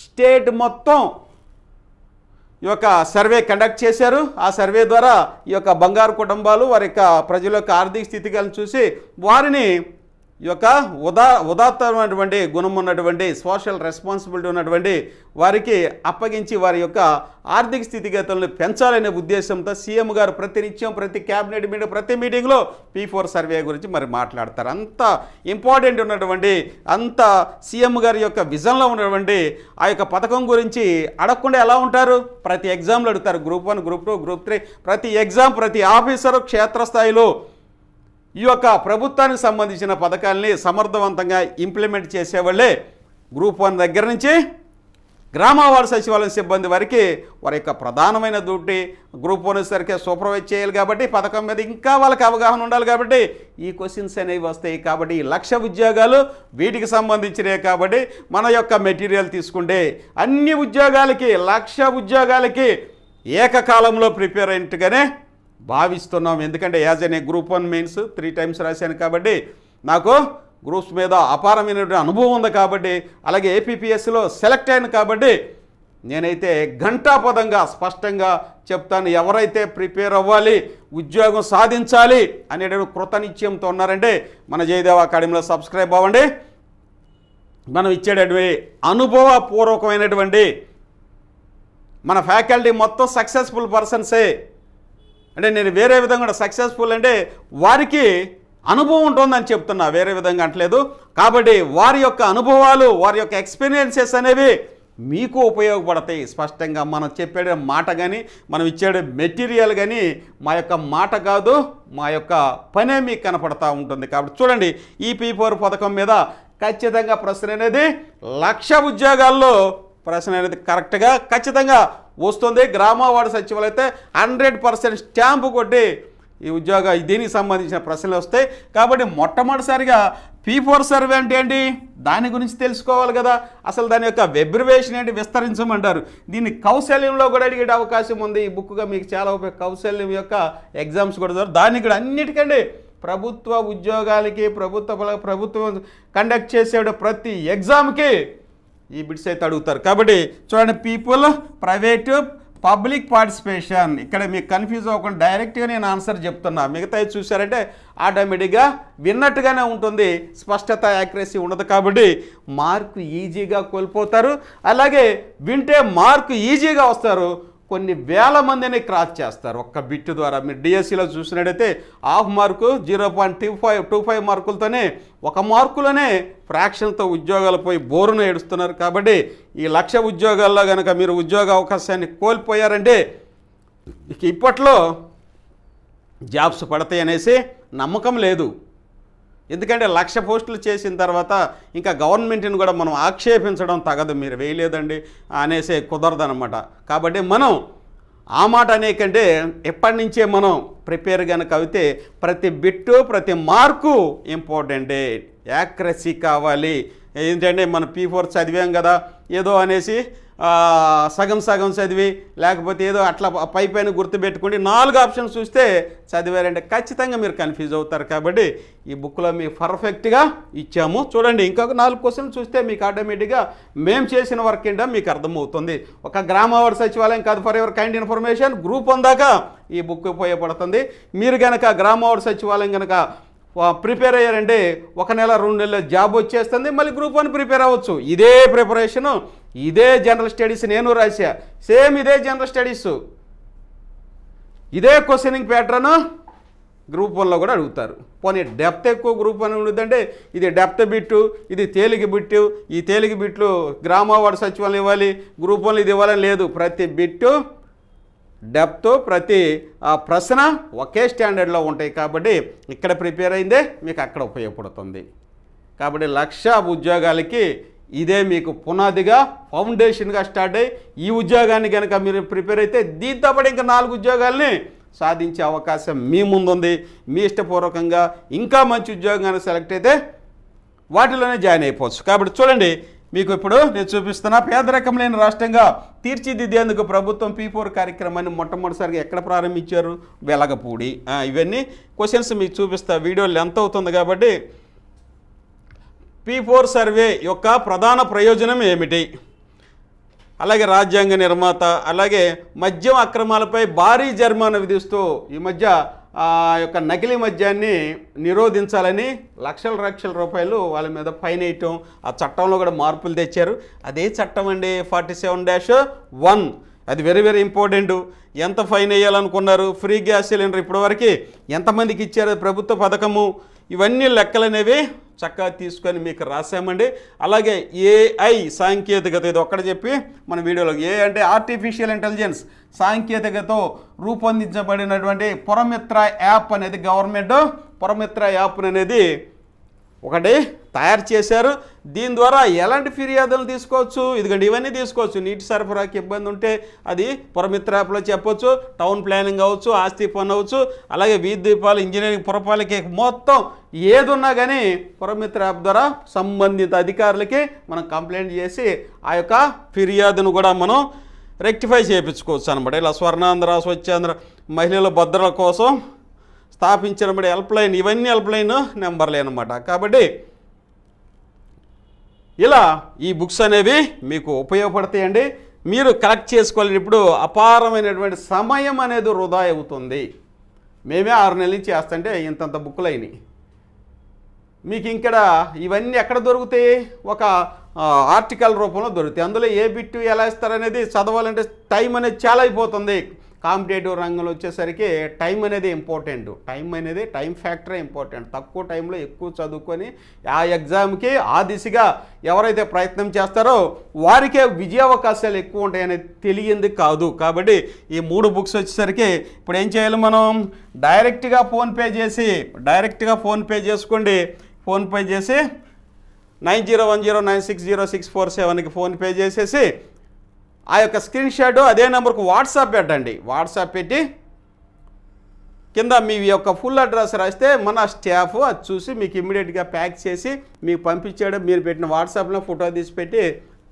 స్టేట్ మొత్తం ఈ యొక్క సర్వే కండక్ట్ చేశారు. ఆ సర్వే ద్వారా ఈ యొక్క బంగారు కుటుంబాలు వారి యొక్క ప్రజల యొక్క ఆర్థిక స్థితిగతులను చూసి వారిని ఈ యొక్క ఉదాత్తమైనటువంటి గుణం ఉన్నటువంటి సోషల్ రెస్పాన్సిబిలిటీ ఉన్నటువంటి వారికి అప్పగించి వారి యొక్క ఆర్థిక స్థితిగతులను పెంచాలనే ఉద్దేశంతో సీఎం గారు ప్రతినిత్యం ప్రతి క్యాబినెట్ మీటింగ్ ప్రతి మీటింగ్లో P4 సర్వే గురించి మరి మాట్లాడతారు. అంత ఇంపార్టెంట్ ఉన్నటువంటి అంత సీఎం గారి యొక్క విజన్లో ఉన్నటువంటి ఆ యొక్క పథకం గురించి అడగకుండా ఎలా ఉంటారు? ప్రతి ఎగ్జామ్లో అడుగుతారు. గ్రూప్ 1, గ్రూప్ 2, గ్రూప్ 3 ప్రతి ఎగ్జామ్ ప్రతి ఆఫీసరు క్షేత్రస్థాయిలో ఈ యొక్క ప్రభుత్వానికి సంబంధించిన పథకాలని సమర్థవంతంగా ఇంప్లిమెంట్ చేసేవాళ్ళే గ్రూప్ 1 దగ్గర నుంచి గ్రామ వార్డు సచివాలయం సిబ్బంది వరకు వారి యొక్క ప్రధానమైన డ్యూటీ గ్రూప్ 1 సరికి సూపర్వైజ్ చేయాలి కాబట్టి పథకం మీద ఇంకా వాళ్ళకి అవగాహన ఉండాలి కాబట్టి ఈ క్వశ్చన్స్ అనేవి వస్తాయి. కాబట్టి ఈ 1,00,000 ఉద్యోగాలు వీటికి సంబంధించినవి కాబట్టి మన యొక్క మెటీరియల్ తీసుకుంటే అన్ని ఉద్యోగాలకి 1,00,000 ఉద్యోగాలకి ఏకకాలంలో ప్రిపేర్ అయినట్టుగానే భావిస్తున్నాం. ఎందుకంటే యాజ్ ఎన్ గ్రూప్ 1 మెయిన్స్ 3 టైమ్స్ రాశాను కాబట్టి నాకు గ్రూప్స్ మీద అపారమైనటువంటి అనుభవం ఉంది కాబట్టి అలాగే ఏపీపీఎస్సీలో సెలెక్ట్ అయ్యాను కాబట్టి నేనైతే ఘంటాపదంగా స్పష్టంగా చెప్తాను. ఎవరైతే ప్రిపేర్ అవ్వాలి ఉద్యోగం సాధించాలి అనేటువంటి కృతనిశ్చయంతో ఉన్నారంటే మన జయదేవ అకాడమీలో సబ్స్క్రైబ్ అవ్వండి. మనం ఇచ్చేటటువంటి అనుభవపూర్వకమైనటువంటి మన ఫ్యాకల్టీ మొత్తం సక్సెస్ఫుల్ పర్సన్సే. అంటే నేను వేరే విధంగా సక్సెస్ఫుల్ అంటే వారికి అనుభవం ఉంటుందని చెప్తున్నా, వేరే విధంగా అంటలేదు. కాబట్టి వారి యొక్క అనుభవాలు వారి యొక్క ఎక్స్పీరియన్సెస్ అనేవి మీకు ఉపయోగపడతాయి. స్పష్టంగా మనం చెప్పే మాట కానీ మనం ఇచ్చే మెటీరియల్ కానీ మా యొక్క మాట కాదు, మా యొక్క పనే మీకు కనపడతా ఉంటుంది. కాబట్టి చూడండి ఈ P4 పథకం మీద ఖచ్చితంగా ప్రశ్న అనేది 1,00,000 ఉద్యోగాల్లో ప్రశ్న అనేది కరెక్ట్గా ఖచ్చితంగా వస్తుంది. గ్రామ వార్డు సచివాలయం అయితే 100% స్టాంపు కొట్టి ఈ దీనికి సంబంధించిన ప్రశ్నలు వస్తాయి. కాబట్టి మొట్టమొదటిసారిగా P4 సర్వే అంటే ఏంటి దాని గురించి తెలుసుకోవాలి కదా. అసలు దాని యొక్క వెబ్రివేషన్ ఏంటి విస్తరించమంటారు. దీన్ని కౌశల్యంలో కూడా అడిగే అవకాశం ఉంది. ఈ బుక్గా మీకు చాలా కౌశల్యం యొక్క ఎగ్జామ్స్ కూడా దాన్ని కూడా అన్నిటికంటే ప్రభుత్వ ఉద్యోగాలకి ప్రభుత్వం కండక్ట్ చేసే ప్రతి ఎగ్జామ్కి ఈ బిట్స్ అయితే అడుగుతారు. కాబట్టి చూడండి పీపుల్ ప్రైవేటు పబ్లిక్ పార్టిసిపేషన్ ఇక్కడ మీకు కన్ఫ్యూజ్ అవ్వకుండా డైరెక్ట్గా నేను ఆన్సర్ చెప్తున్నా. మిగతా చూసారంటే ఆటోమేటిక్గా విన్నట్టుగానే ఉంటుంది, స్పష్టత యాక్యురసీ ఉండదు. కాబట్టి మార్కు ఈజీగా కోల్పోతారు. అలాగే వింటే మార్కు ఈజీగా వస్తారు. కొన్ని వేల మందిని క్రాస్ చేస్తారు ఒక్క బిట్ ద్వారా. మీరు డిఎస్సిలో చూసినట్టయితే హాఫ్ మార్కు 0.25 మార్కులతోనే 1 మార్కులోనే ఫ్రాక్షన్తో ఉద్యోగాలు పోయి బోరును ఏడుస్తున్నారు. కాబట్టి ఈ 1,00,000 ఉద్యోగాల్లో కనుక మీరు ఉద్యోగ అవకాశాన్ని కోల్పోయారంటే ఇప్పట్లో జాబ్స్ పడతాయి అనేసి నమ్మకం లేదు. ఎందుకంటే 1,00,000 పోస్టులు చేసిన తర్వాత ఇంకా గవర్నమెంట్ని కూడా మనం ఆక్షేపించడం తగదు. మీరు వేయలేదండి అనేసి కుదరదనమాట. కాబట్టి మనం ఆ మాట అనేకంటే ఎప్పటి నుంచే మనం ప్రిపేర్ కనుక అయితే ప్రతి బిట్టు ప్రతి మార్కు ఇంపార్టెంటే, యాక్యురసీ కావాలి. ఏంటంటే మనం P4 చదివాం కదా ఏదో అనేసి సగం చదివి లేకపోతే ఏదో అట్లా పైన గుర్తుపెట్టుకోండి 4 ఆప్షన్స్ చూస్తే చదివారంటే ఖచ్చితంగా మీరు కన్ఫ్యూజ్ అవుతారు. కాబట్టి ఈ బుక్లో మీకు పర్ఫెక్ట్గా ఇచ్చాము. చూడండి ఇంకొక 4 క్వశ్చన్లు చూస్తే మీకు ఆటోమేటిక్గా మేము చేసిన వర్క్ ఏంటో మీకు అర్థమవుతుంది. ఒక గ్రామ వార్డు సచివాలయం కాదు, for ever kind information group 1 దాకా ఈ బుక్ ఉపయోగపడుతుంది. మీరు కనుక గ్రామ వార్డు సచివాలయం కనుక ప్రిపేర్ అయ్యారంటే 1 నెల 2 నెలల జాబ్ వచ్చేస్తుంది. మళ్ళీ గ్రూప్ 1 ప్రిపేర్ అవ్వచ్చు. ఇదే ప్రిపరేషను ఇదే జనరల్ స్టడీస్ నేను రాశా, సేమ్ ఇదే జనరల్ స్టడీస్ ఇదే క్వశ్చనింగ్ ప్యాటర్న్ గ్రూప్ 1లో కూడా అడుగుతారు. పోనీ డెప్త్ ఎక్కువ గ్రూప్ 1 ఉంటుందంటే ఇది డెప్త్ బిట్టు, ఇది తేలిక బిట్టు. ఈ తేలిక బిట్లు గ్రామ వార్డు సచివాలయం ఇవ్వాలి, గ్రూప్ 1లో ఇది ఇవ్వాలని లేదు. ప్రతి బిట్టు డెప్త్ ప్రతి ప్రశ్న ఒకే స్టాండర్డ్లో ఉంటాయి. కాబట్టి ఇక్కడ ప్రిపేర్ అయిందే మీకు అక్కడ ఉపయోగపడుతుంది. కాబట్టి 1,00,000 ఉద్యోగాలకి ఇదే మీకు పునాదిగా ఫౌండేషన్గా స్టార్ట్ అయ్యి ఈ ఉద్యోగాన్ని కనుక మీరు ప్రిపేర్ అయితే దీంతో పాటు ఇంకా 4 ఉద్యోగాల్ని సాధించే అవకాశం మీ ముందుంది. మీ ఇష్టపూర్వకంగా ఇంకా మంచి ఉద్యోగాన్ని సెలెక్ట్ అయితే వాటిలోనే జాయిన్ అయిపోవచ్చు. కాబట్టి చూడండి మీకు ఇప్పుడు నేను చూపిస్తున్నా. పేదరికం లేని రాష్ట్రంగా తీర్చిదిద్దేందుకు ప్రభుత్వం P4 కార్యక్రమాన్ని మొట్టమొదటిసారిగా ఎక్కడ ప్రారంభించారు? వెలగపూడి. ఇవన్నీ క్వశ్చన్స్ మీకు చూపిస్తా. వీడియో లెంత్ అవుతుంది కాబట్టి P4 సర్వే యొక్క ప్రధాన ప్రయోజనం ఏమిటి, అలాగే రాజ్యాంగ నిర్మాత, అలాగే మద్యం అక్రమాలపై భారీ జరిమానా విధిస్తూ ఈ మధ్య యొక్క నకిలీ మద్యాన్ని నిరోధించాలని లక్షల రూపాయలు వాళ్ళ మీద ఫైన్ వేయటం, ఆ చట్టంలో కూడా మార్పులు తెచ్చారు. అదే చట్టం అండి 47-1. అది వెరీ వెరీ ఇంపార్టెంట్. ఎంత ఫైన్ వేయాలనుకున్నారు? ఫ్రీ గ్యాస్ సిలిండర్ ఇప్పటివరకు ఎంతమందికి ఇచ్చారు ప్రభుత్వ పథకము? ఇవన్నీ లెక్కలనేవి చక్కగా తీసుకొని మీకు రాసామండి. అలాగే AI సాంకేతికత, ఇది ఒక్కడ చెప్పి మన వీడియోలో, అంటే ఆర్టిఫిషియల్ ఇంటెలిజెన్స్ సాంకేతికతతో రూపొందించబడినటువంటి పురమిత్ర యాప్ అనేది గవర్నమెంట్ పురమిత్ర యాప్ అనేది ఒకటి తయారు చేశారు. దీని ద్వారా ఎలాంటి ఫిర్యాదులు తీసుకోవచ్చు? ఇదిగండి ఇవన్నీ తీసుకోవచ్చు. నీటి సరఫరాకి ఇబ్బంది ఉంటే అది పురమిత్ర యాప్లో చెప్పొచ్చు. టౌన్ ప్లానింగ్ అవ్వచ్చు, ఆస్తి పన్ను అవ్వచ్చు, అలాగే వీధి దీపాలు, ఇంజనీరింగ్, పురపాలిక, మొత్తం ఏదున్నా కానీ పురమిత్ర యాప్ ద్వారా సంబంధిత అధికారులకి మనం కంప్లైంట్ చేసి ఆ యొక్క ఫిర్యాదును కూడా మనం రెక్టిఫై చేయించుకోవచ్చు అనమాట. ఇలా స్వర్ణాంధ్ర, స్వచ్ఛాంధ్ర, మహిళల భద్రత కోసం స్థాపించిన హెల్ప్ లైన్, ఇవన్నీ హెల్ప్ లైన్ నెంబర్లే అనమాట. కాబట్టి ఇలా ఈ బుక్స్ అనేవి మీకు ఉపయోగపడతాయండి. మీరు కలెక్ట్ చేసుకోవాలని ఇప్పుడు అపారమైనటువంటి సమయం అనేది వృధా అవుతుంది. మేమే 6 నెలల నుంచి చేస్తుంటే ఇంతంత బుక్కులు అయినాయి. మీకు ఇక్కడ ఇవన్నీ ఎక్కడ దొరుకుతాయి? ఒక ఆర్టికల్ రూపంలో దొరుకుతాయి. అందులో ఏ బిట్టు ఎలా ఇస్తారనేది చదవాలంటే టైం అనేది చాలా అయిపోతుంది. కాంపిటేటివ్ రంగంలో వచ్చేసరికి టైం అనేది ఇంపార్టెంట్. Time ఫ్యాక్టరే important. తక్కువ టైంలో ఎక్కువ చదువుకొని ఆ ఎగ్జామ్కి ఆ దిశగా ఎవరైతే ప్రయత్నం చేస్తారో వారికే విజయావకాశాలు ఎక్కువ ఉంటాయనేది తెలియంది కాదు. కాబట్టి ఈ 3 బుక్స్ వచ్చేసరికి ఇప్పుడు ఏం చేయాలి? మనం డైరెక్ట్గా ఫోన్పే చేసుకోండి. ఫోన్పే చేసి 9010960647కి ఫోన్పే చేసేసి ఆ యొక్క స్క్రీన్ షాట్ అదే నెంబర్కు వాట్సాప్ పెట్టండి. వాట్సాప్ పెట్టి కింద మీ యొక్క ఫుల్ అడ్రస్ రాస్తే మన స్టాఫ్ అది చూసి మీకు ఇమ్మీడియట్గా ప్యాక్ చేసి మీకు పంపించేయడం, మీరు పెట్టిన వాట్సాప్లో ఫోటో తీసి పెట్టి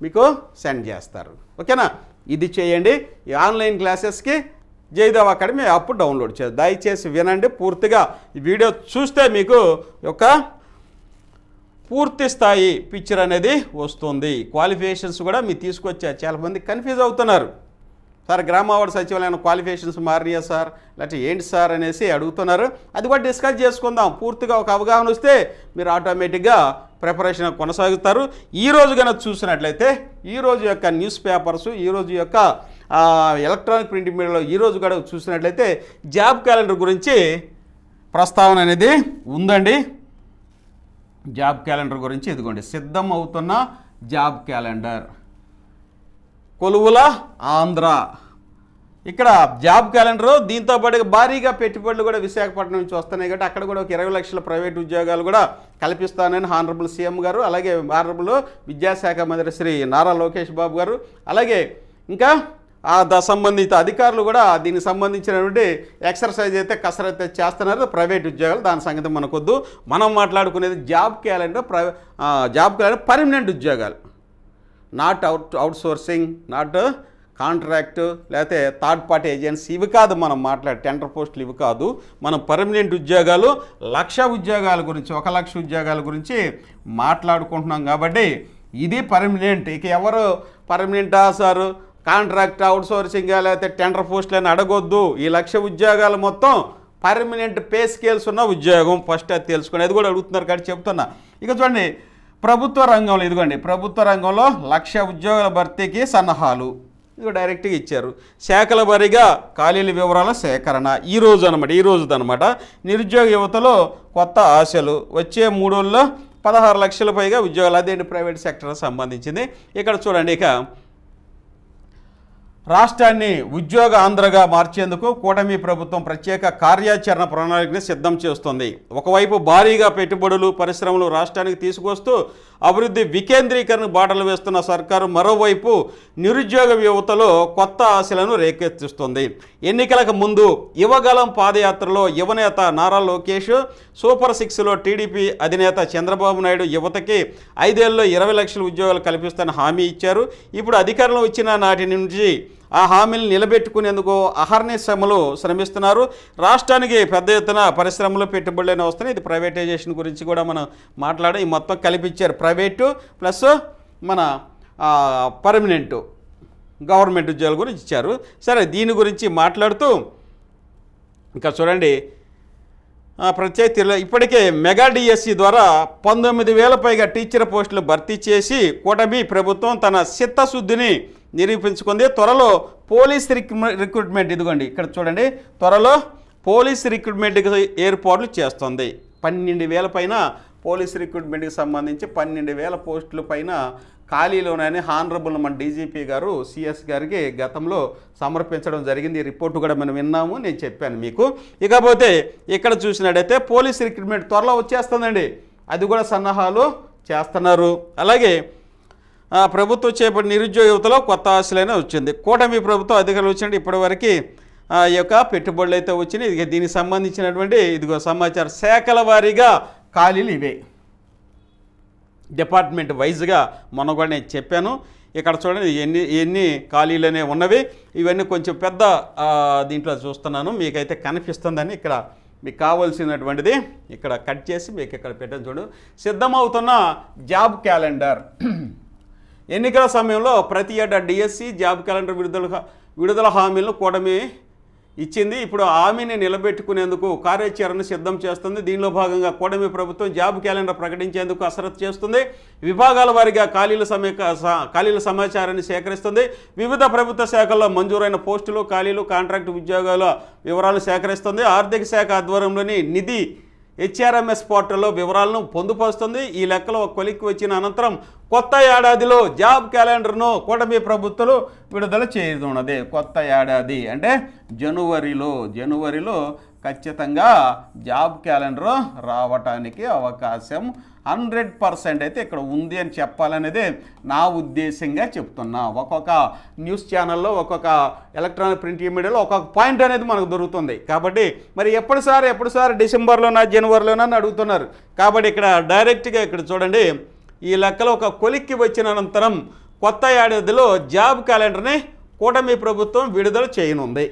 మీకు సెండ్ చేస్తారు. ఓకేనా? ఇది చేయండి. ఈ ఆన్లైన్ క్లాసెస్కి జయదేవ్ అకాడమీ యాప్ డౌన్లోడ్ చేయండి. దయచేసి వినండి పూర్తిగా. ఈ వీడియో చూస్తే మీకు యొక్క పూర్తి స్థాయి పిక్చర్ అనేది వస్తుంది. క్వాలిఫికేషన్స్ కూడా మీరు తీసుకొచ్చారు. చాలామంది కన్ఫ్యూజ్ అవుతున్నారు. సార్ గ్రామవార్డు సచివాలయం క్వాలిఫికేషన్స్ మారినాయా సార్, లేకపోతే ఏంటి సార్ అనేసి అడుగుతున్నారు. అది కూడా డిస్కస్ చేసుకుందాం. పూర్తిగా ఒక అవగాహన వస్తే మీరు ఆటోమేటిక్గా ప్రిపరేషన్ కొనసాగుతారు. ఈరోజు కనుక చూసినట్లయితే ఈరోజు యొక్క న్యూస్ పేపర్స్, ఈరోజు యొక్క ఎలక్ట్రానిక్ ప్రింట్ మీడియాలో ఈరోజు కూడా చూసినట్లయితే జాబ్ క్యాలెండర్ గురించి ప్రస్తావన అనేది ఉందండి. జాబ్ క్యాలెండర్ గురించి ఇదిగోండి, సిద్ధం అవుతున్న జాబ్ క్యాలెండర్, కొలువుల ఆంధ్ర. ఇక్కడ జాబ్ క్యాలెండరు దీంతో పాటు భారీగా పెట్టుబడులు కూడా విశాఖపట్నం నుంచి వస్తున్నాయి కాబట్టి అక్కడ కూడా ఒక 20 లక్షల ప్రైవేట్ ఉద్యోగాలు కూడా కల్పిస్తానని హానరబుల్ సీఎం గారు, అలాగే హానరబుల్ విద్యాశాఖ మంత్రి శ్రీ నారా లోకేష్ బాబు గారు, అలాగే ఇంకా సంబంధిత అధికారులు కూడా దీనికి సంబంధించినటువంటి ఎక్సర్సైజ్ అయితే కసరత్తు చేస్తున్నారు. ప్రైవేట్ ఉద్యోగాలు దాని సంగతి మనకొద్దు. మనం మాట్లాడుకునేది జాబ్ క్యాలెండర్. పర్మనెంట్ ఉద్యోగాలు, నాట్ అవుట్సోర్సింగ్, నాట్ కాంట్రాక్టు, లేకపోతే థర్డ్ పార్టీ ఏజెన్సీ, ఇవి కాదు మనం మాట్లాడే టెండర్ పోస్టులు, ఇవి కాదు. మనం పర్మనెంట్ ఉద్యోగాలు 1,00,000 ఉద్యోగాల గురించి, 1,00,000 ఉద్యోగాల గురించి మాట్లాడుకుంటున్నాం. కాబట్టి ఇది పర్మనెంట్. ఇక ఎవరు పర్మనెంటా సార్, కాంట్రాక్ట్, అవుట్సోర్సింగ్, లేకపోతే టెండర్ పోస్టులు అని అడగొద్దు. ఈ 1,00,000 ఉద్యోగాలు మొత్తం పర్మనెంట్ పే స్కేల్స్ ఉన్న ఉద్యోగం. ఫస్ట్ అది తెలుసుకుని, అది కూడా అడుగుతున్నారు కాబట్టి చెప్తున్నా. ఇక చూడండి, ప్రభుత్వ రంగంలో ఇదిగోండి, ప్రభుత్వ రంగంలో 1,00,000 ఉద్యోగాల భర్తీకి సన్నాహాలు ఇది డైరెక్ట్గా ఇచ్చారు. శాఖల వారీగా ఖాళీల వివరాల సేకరణ ఈ రోజుదనమాట. నిరుద్యోగ యువతలో కొత్త ఆశలు, వచ్చే 3 రోజుల్లో 16 లక్షల పైగా ఉద్యోగాలు. అదేంటి ప్రైవేట్ సెక్టర్ సంబంధించింది. ఇక్కడ చూడండి, ఇక రాష్ట్రాన్ని ఉద్యోగ ఆంధ్రగా మార్చేందుకు కూటమి ప్రభుత్వం ప్రత్యేక కార్యాచరణ ప్రణాళికని సిద్ధం చేస్తుంది. ఒకవైపు భారీగా పెట్టుబడులు, పరిశ్రమలు రాష్ట్రానికి తీసుకొస్తూ అభివృద్ధి వికేంద్రీకరణ బాటలు వేస్తున్న సర్కారు మరోవైపు నిరుద్యోగ యువతలో కొత్త ఆశలను రేకెత్తిస్తుంది. ఎన్నికలకు ముందు యువగలం పాదయాత్రలో యువనేత నారా లోకేష్, సూపర్ 6లో టీడీపీ అధినేత చంద్రబాబు నాయుడు యువతకి 5 ఏళ్లలో 20 లక్షల ఉద్యోగాలు కల్పిస్తానని హామీ ఇచ్చారు. ఇప్పుడు అధికారంలో వచ్చిన నాటి నుంచి ఆ హామీలు నిలబెట్టుకునేందుకు అహర్నిశలు శ్రమిస్తున్నారు. రాష్ట్రానికి పెద్ద ఎత్తున పరిశ్రమలు పెట్టుబడులైన వస్తున్నాయి. ఇది ప్రైవేటైజేషన్ గురించి కూడా మనం మాట్లాడి మొత్తం కలిపిచ్చారు. ప్రైవేటు ప్లస్ మన పర్మనెంటు గవర్నమెంట్ ఉద్యోగాల గురించి ఇచ్చారు. సరే, దీని గురించి మాట్లాడుతూ ఇంకా చూడండి, ప్రత్యేక ఇప్పటికే మెగా డిఎస్సి ద్వారా 19,000 పైగా టీచర్ పోస్టులు భర్తీ చేసి కూటమి ప్రభుత్వం తన చిత్తశుద్ధిని నిరూపించుకుంది. త్వరలో పోలీస్ రిక్రూట్మెంట్, ఇదిగోండి ఇక్కడ చూడండి, త్వరలో పోలీస్ రిక్రూట్మెంట్కి ఏర్పాట్లు చేస్తుంది. 12,000 పైన పోలీస్ రిక్రూట్మెంట్కి సంబంధించి 12,000 పోస్టుల పైన ఖాళీలు ఉన్నాయని హానరబుల్ మన డీజీపీ గారు సిఎస్ గారికి గతంలో సమర్పించడం జరిగింది. ఈ రిపోర్టు కూడా మనం విన్నాము, నేను చెప్పాను మీకు. ఇకపోతే ఇక్కడ చూసినట్టయితే పోలీస్ రిక్రూట్మెంట్ త్వరలో వచ్చేస్తుందండి, అది కూడా సన్నాహాలు చేస్తున్నారు. అలాగే ప్రభుత్వం చేపట్టిన నిరుద్యోగ యువతలో కొత్త ఆశలైనా వచ్చింది. కూటమి ప్రభుత్వం అధికారులు వచ్చినట్టు ఇప్పటివరకు ఈ యొక్క పెట్టుబడులు అయితే వచ్చినాయి. ఇక దీనికి సంబంధించినటువంటి ఇదిగో సమాచారం శాఖల వారీగా ఖాళీలు ఇవే, డిపార్ట్మెంట్ వైజ్గా మొన్న కూడా నేను చెప్పాను. ఇక్కడ చూడండి ఎన్ని ఖాళీలనే ఉన్నవి. ఇవన్నీ కొంచెం పెద్ద దీంట్లో చూస్తున్నాను, మీకైతే కనిపిస్తుందని. ఇక్కడ మీకు కావాల్సినటువంటిది ఇక్కడ కట్ చేసి మీకు ఇక్కడ పెట్టాను చూడు. సిద్ధమవుతున్న జాబ్ క్యాలెండర్. ఎన్నికల సమయంలో ప్రతి ఏటా డిఎస్సి జాబ్ క్యాలెండర్ విడుదల హామీలను కూటమి ఇచ్చింది. ఇప్పుడు హామీని నిలబెట్టుకునేందుకు కార్యాచరణ సిద్ధం చేస్తుంది. దీనిలో భాగంగా కూటమి ప్రభుత్వం జాబ్ క్యాలెండర్ ప్రకటించేందుకు కసరత్తు చేస్తుంది. విభాగాల వారీగా ఖాళీల సమాచారాన్ని సేకరిస్తుంది. వివిధ ప్రభుత్వ శాఖల్లో మంజూరైన పోస్టులు, ఖాళీలు, కాంట్రాక్టు ఉద్యోగాల వివరాలు సేకరిస్తుంది. ఆర్థిక శాఖ ఆధ్వర్యంలోని నిధి హెచ్ఆర్ఎంఎస్ పోర్టల్లో వివరాలను పొందుపరుస్తుంది. ఈ లెక్కలో కొలిక్కి వచ్చిన అనంతరం కొత్త ఏడాదిలో జాబ్ క్యాలెండర్ను కూటమి ప్రభుత్వాలు విడుదల చేయనున్నది. కొత్త ఏడాది అంటే జనవరిలో ఖచ్చితంగా జాబ్ క్యాలెండర్ రావటానికి అవకాశం 100% అయితే ఇక్కడ ఉంది అని చెప్పాలనేది నా ఉద్దేశంగా చెప్తున్నా. ఒక్కొక్క న్యూస్ ఛానల్లో, ఒక్కొక్క ఎలక్ట్రానిక్ ప్రింట్ మీడియాలో ఒక్కొక్క పాయింట్ అనేది మనకు దొరుకుతుంది. కాబట్టి మరి ఎప్పుడు సార్ డిసెంబర్లోనా జనవరిలోనా అని అడుగుతున్నారు. కాబట్టి ఇక్కడ డైరెక్ట్గా ఇక్కడ చూడండి, ఈ లెక్కలో ఒక కొలిక్కి వచ్చిన అనంతరం కొత్త ఏడాదిలో జాబ్ క్యాలెండర్ని కూటమి ప్రభుత్వం విడుదల చేయనుంది.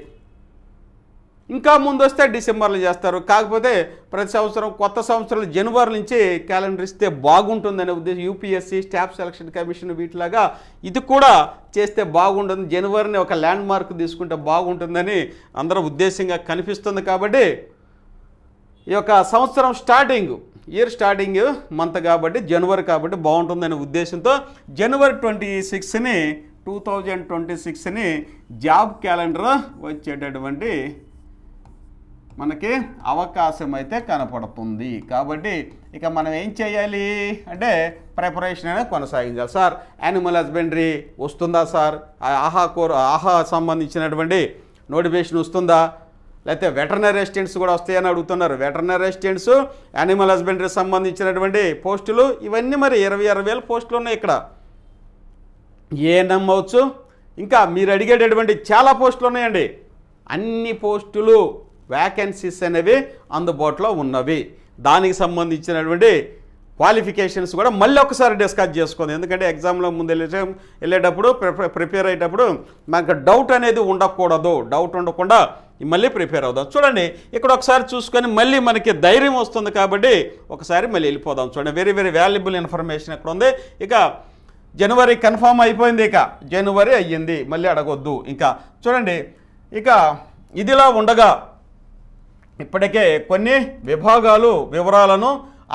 ఇంకా ముందు వస్తే డిసెంబర్లో చేస్తారు. కాకపోతే ప్రతి సంవత్సరం కొత్త సంవత్సరం జనవరి నుంచి క్యాలెండర్ ఇస్తే బాగుంటుందనే ఉద్దేశం. యూపీఎస్సీ, స్టాఫ్ సెలక్షన్ కమిషన్ వీటిలాగా ఇది కూడా చేస్తే బాగుంటుంది. జనవరిని ఒక ల్యాండ్ మార్క్ తీసుకుంటే బాగుంటుందని అందరూ ఉద్దేశంగా కనిపిస్తుంది. కాబట్టి ఈ యొక్క సంవత్సరం ఇయర్ స్టార్టింగ్ మంత్ కాబట్టి జనవరి కాబట్టి బాగుంటుందనే ఉద్దేశంతో జనవరి 2026ని జాబ్ క్యాలెండర్ వచ్చేటటువంటి మనకి అవకాశం అయితే కనపడుతుంది. కాబట్టి ఇక మనం ఏం చేయాలి అంటే ప్రిపరేషన్ అనేది కొనసాగించాలి. సార్ యానిమల్ హస్బెండరీ వస్తుందా సార్, ఆహా సంబంధించినటువంటి నోటిఫికేషన్ వస్తుందా, లేకపోతే వెటర్నరీ అసిస్టెంట్స్ కూడా వస్తాయని అడుగుతున్నారు. వెటర్నరీ అసిస్టెంట్స్, యానిమల్ హస్బెండరీ సంబంధించినటువంటి పోస్టులు ఇవన్నీ మరి 20,000 పోస్టులు ఉన్నాయి. ఇక్కడ ఏఎన్ఎం అవచ్చు, ఇంకా మీరు అడిగేటటువంటి చాలా పోస్టులు ఉన్నాయండి. అన్ని పోస్టులు వ్యాకెన్సీస్ అనేవి అందుబాటులో ఉన్నవి. దానికి సంబంధించినటువంటి క్వాలిఫికేషన్స్ కూడా మళ్ళీ ఒకసారి డిస్కస్ చేసుకోండి. ఎందుకంటే ఎగ్జామ్లో ముందు వెళ్ళేటప్పుడు ప్రిపేర్ అయ్యేటప్పుడు మనకు డౌట్ అనేది ఉండకూడదు. డౌట్ ఉండకుండా మళ్ళీ ప్రిపేర్ అవుదాం. చూడండి ఇక్కడ ఒకసారి చూసుకొని మళ్ళీ మనకి ధైర్యం వస్తుంది. కాబట్టి ఒకసారి మళ్ళీ వెళ్ళిపోదాం. చూడండి, వెరీ వెరీ వాల్యుబుల్ ఇన్ఫర్మేషన్ ఇక్కడ ఉంది. ఇక జనవరి కన్ఫామ్ అయిపోయింది, ఇక జనవరి అయ్యింది, మళ్ళీ అడగొద్దు. ఇంకా చూడండి, ఇక ఇదిలా ఉండగా ఇప్పటికే కొన్ని విభాగాలు వివరాలను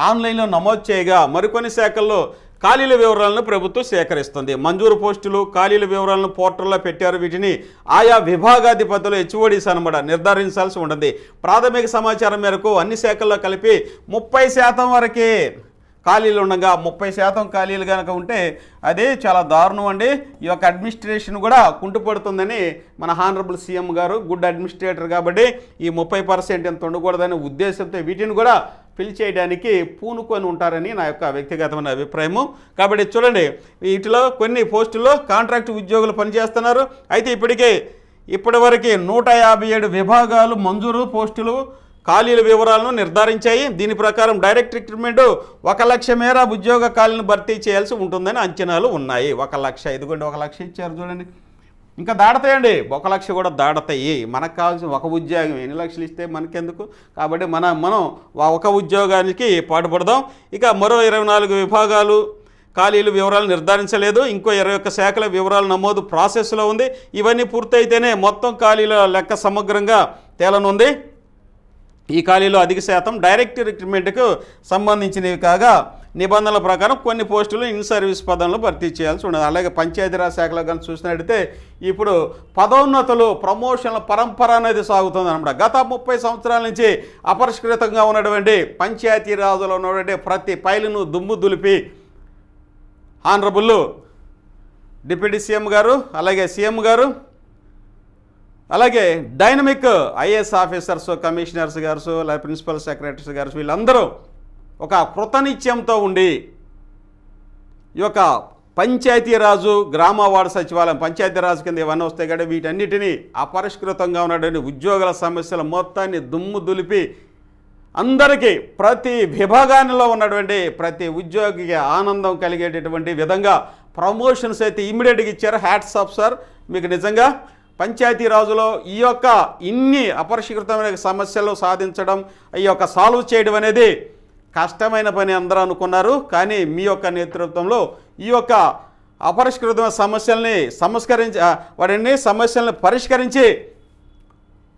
ఆన్లైన్లో నమోదు చేయగా మరికొన్ని శాఖల్లో ఖాళీల వివరాలను ప్రభుత్వం సేకరిస్తుంది. మంజూరు పోస్టులు, ఖాళీల వివరాలను పోర్టల్లో పెట్టారు. వీటిని ఆయా విభాగాధిపతులు హెచ్ఓడీస్ అనమాట నిర్ధారించాల్సి ఉంటుంది. ప్రాథమిక సమాచారం మేరకు అన్ని శాఖల్లో కలిపి 30% వరకే ఖాళీలు ఉండగా 30% ఖాళీలు కనుక ఉంటే అది చాలా దారుణం అండి. ఈ యొక్క అడ్మినిస్ట్రేషన్ కూడా కుంటుపడుతుందని మన హానరబుల్ సీఎం గారు గుడ్ అడ్మినిస్ట్రేటర్ కాబట్టి ఈ 30% ఎంత ఉండకూడదనే ఉద్దేశంతో వీటిని కూడా ఫిల్ చేయడానికి పూనుకొని ఉంటారని నా యొక్క వ్యక్తిగతమైన అభిప్రాయము. కాబట్టి చూడండి, వీటిలో కొన్ని పోస్టుల్లో కాంట్రాక్ట్ ఉద్యోగులు పనిచేస్తున్నారు. అయితే ఇప్పటివరకు 157 విభాగాలు మంజూరు పోస్టులు ఖాళీల వివరాలను నిర్ధారించాయి. దీని ప్రకారం డైరెక్ట్ రిక్రూట్మెంట్ 1,00,000 మేర ఉద్యోగ ఖాళీలను భర్తీ చేయాల్సి ఉంటుందని అంచనాలు ఉన్నాయి. 1,00,000, ఇదిగోండి 1,00,000 ఇచ్చారు చూడండి. ఇంకా దాడతాయండి, 1,00,000 కూడా దాడతాయి. మనకు కావాల్సిన ఒక ఉద్యోగం, ఎన్ని లక్షలు ఇస్తే మనకెందుకు? కాబట్టి మనం ఒక ఉద్యోగానికి పాటుపడదాం. ఇక మరో 24 విభాగాలు ఖాళీలు వివరాలు నిర్ధారించలేదు. ఇంకో 21 శాఖల వివరాల నమోదు ప్రాసెస్లో ఉంది. ఇవన్నీ పూర్తయితేనే మొత్తం ఖాళీల లెక్క సమగ్రంగా తేలనుంది. ఈ ఖాళీలో అధిక శాతం డైరెక్ట్ రిక్రూట్మెంట్కు సంబంధించినవి కాగా నిబంధనల ప్రకారం కొన్ని పోస్టులు ఇన్ సర్వీస్ పదంలో భర్తీ చేయాల్సి ఉండదు. అలాగే పంచాయతీరాజ్ శాఖలో కానీ చూసినట్టయితే ఇప్పుడు పదోన్నతులు ప్రమోషన్ల పరంపర అనేది సాగుతుంది అనమాట. గత 30 సంవత్సరాల నుంచి అపరిష్కృతంగా ఉన్నటువంటి పంచాయతీరాజులో ఉన్నటువంటి ప్రతి ఫైలును దుమ్ము దులిపి ఆనరబుల్ డిప్యూటీ సీఎం గారు, అలాగే సీఎం గారు, అలాగే డైనమిక్ ఐఏఎస్ ఆఫీసర్స్, కమిషనర్స్ గారు, అలాగే ప్రిన్సిపల్ సెక్రటరీస్ గారు, వీళ్ళందరూ ఒక కృతనిశ్చయంతో ఉండి ఈ యొక్క పంచాయతీరాజు, గ్రామ వార్డు సచివాలయం, పంచాయతీరాజు కింద ఇవన్నీ వస్తాయి కాబట్టి వీటన్నిటినీ అపరిష్కృతంగా ఉన్నటువంటి ఉద్యోగుల సమస్యల మొత్తాన్ని దుమ్ము దులిపి అందరికీ ప్రతి విభాగాల్లో ఉన్నటువంటి ప్రతి ఉద్యోగికి ఆనందం కలిగేటటువంటి విధంగా ప్రమోషన్స్ అయితే ఇమ్మీడియట్గా ఇచ్చారు. హ్యాట్స్ ఆఫ్ సార్, మీకు నిజంగా పంచాయతీరాజులో ఈ యొక్క ఇన్ని అపరిష్కృతమైన సమస్యలు సాధించడం, ఈ యొక్క సాల్వ్ చేయడం అనేది కష్టమైన పని అందరూ అనుకున్నారు. కానీ మీ యొక్క నేతృత్వంలో ఈ యొక్క అపరిష్కృతమైన సమస్యల్ని పరిష్కరించి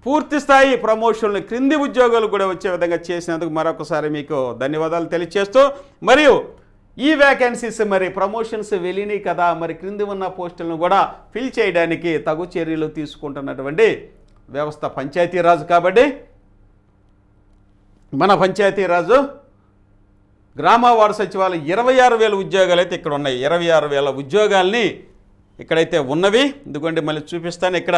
పూర్తి స్థాయి ప్రమోషన్లు క్రింది ఉద్యోగాలు కూడా వచ్చే విధంగా చేసినందుకు మరొకసారి మీకు ధన్యవాదాలు తెలియజేస్తూ, మరియు ఈ వ్యాకెన్సీస్ మరి ప్రమోషన్స్ వెళ్ళినాయి కదా, మరి క్రింది ఉన్న పోస్టులను కూడా ఫిల్ చేయడానికి తగు చర్యలు తీసుకుంటున్నటువంటి వ్యవస్థ పంచాయతీరాజు. కాబట్టి మన పంచాయతీరాజు గ్రామ వార్డు సచివాలయం 26,000 ఉద్యోగాలు అయితే ఇక్కడ ఉన్నాయి. 26,000 ఉద్యోగాల్ని ఇక్కడైతే ఉన్నవి. ఎందుకంటే మళ్ళీ చూపిస్తాను. ఇక్కడ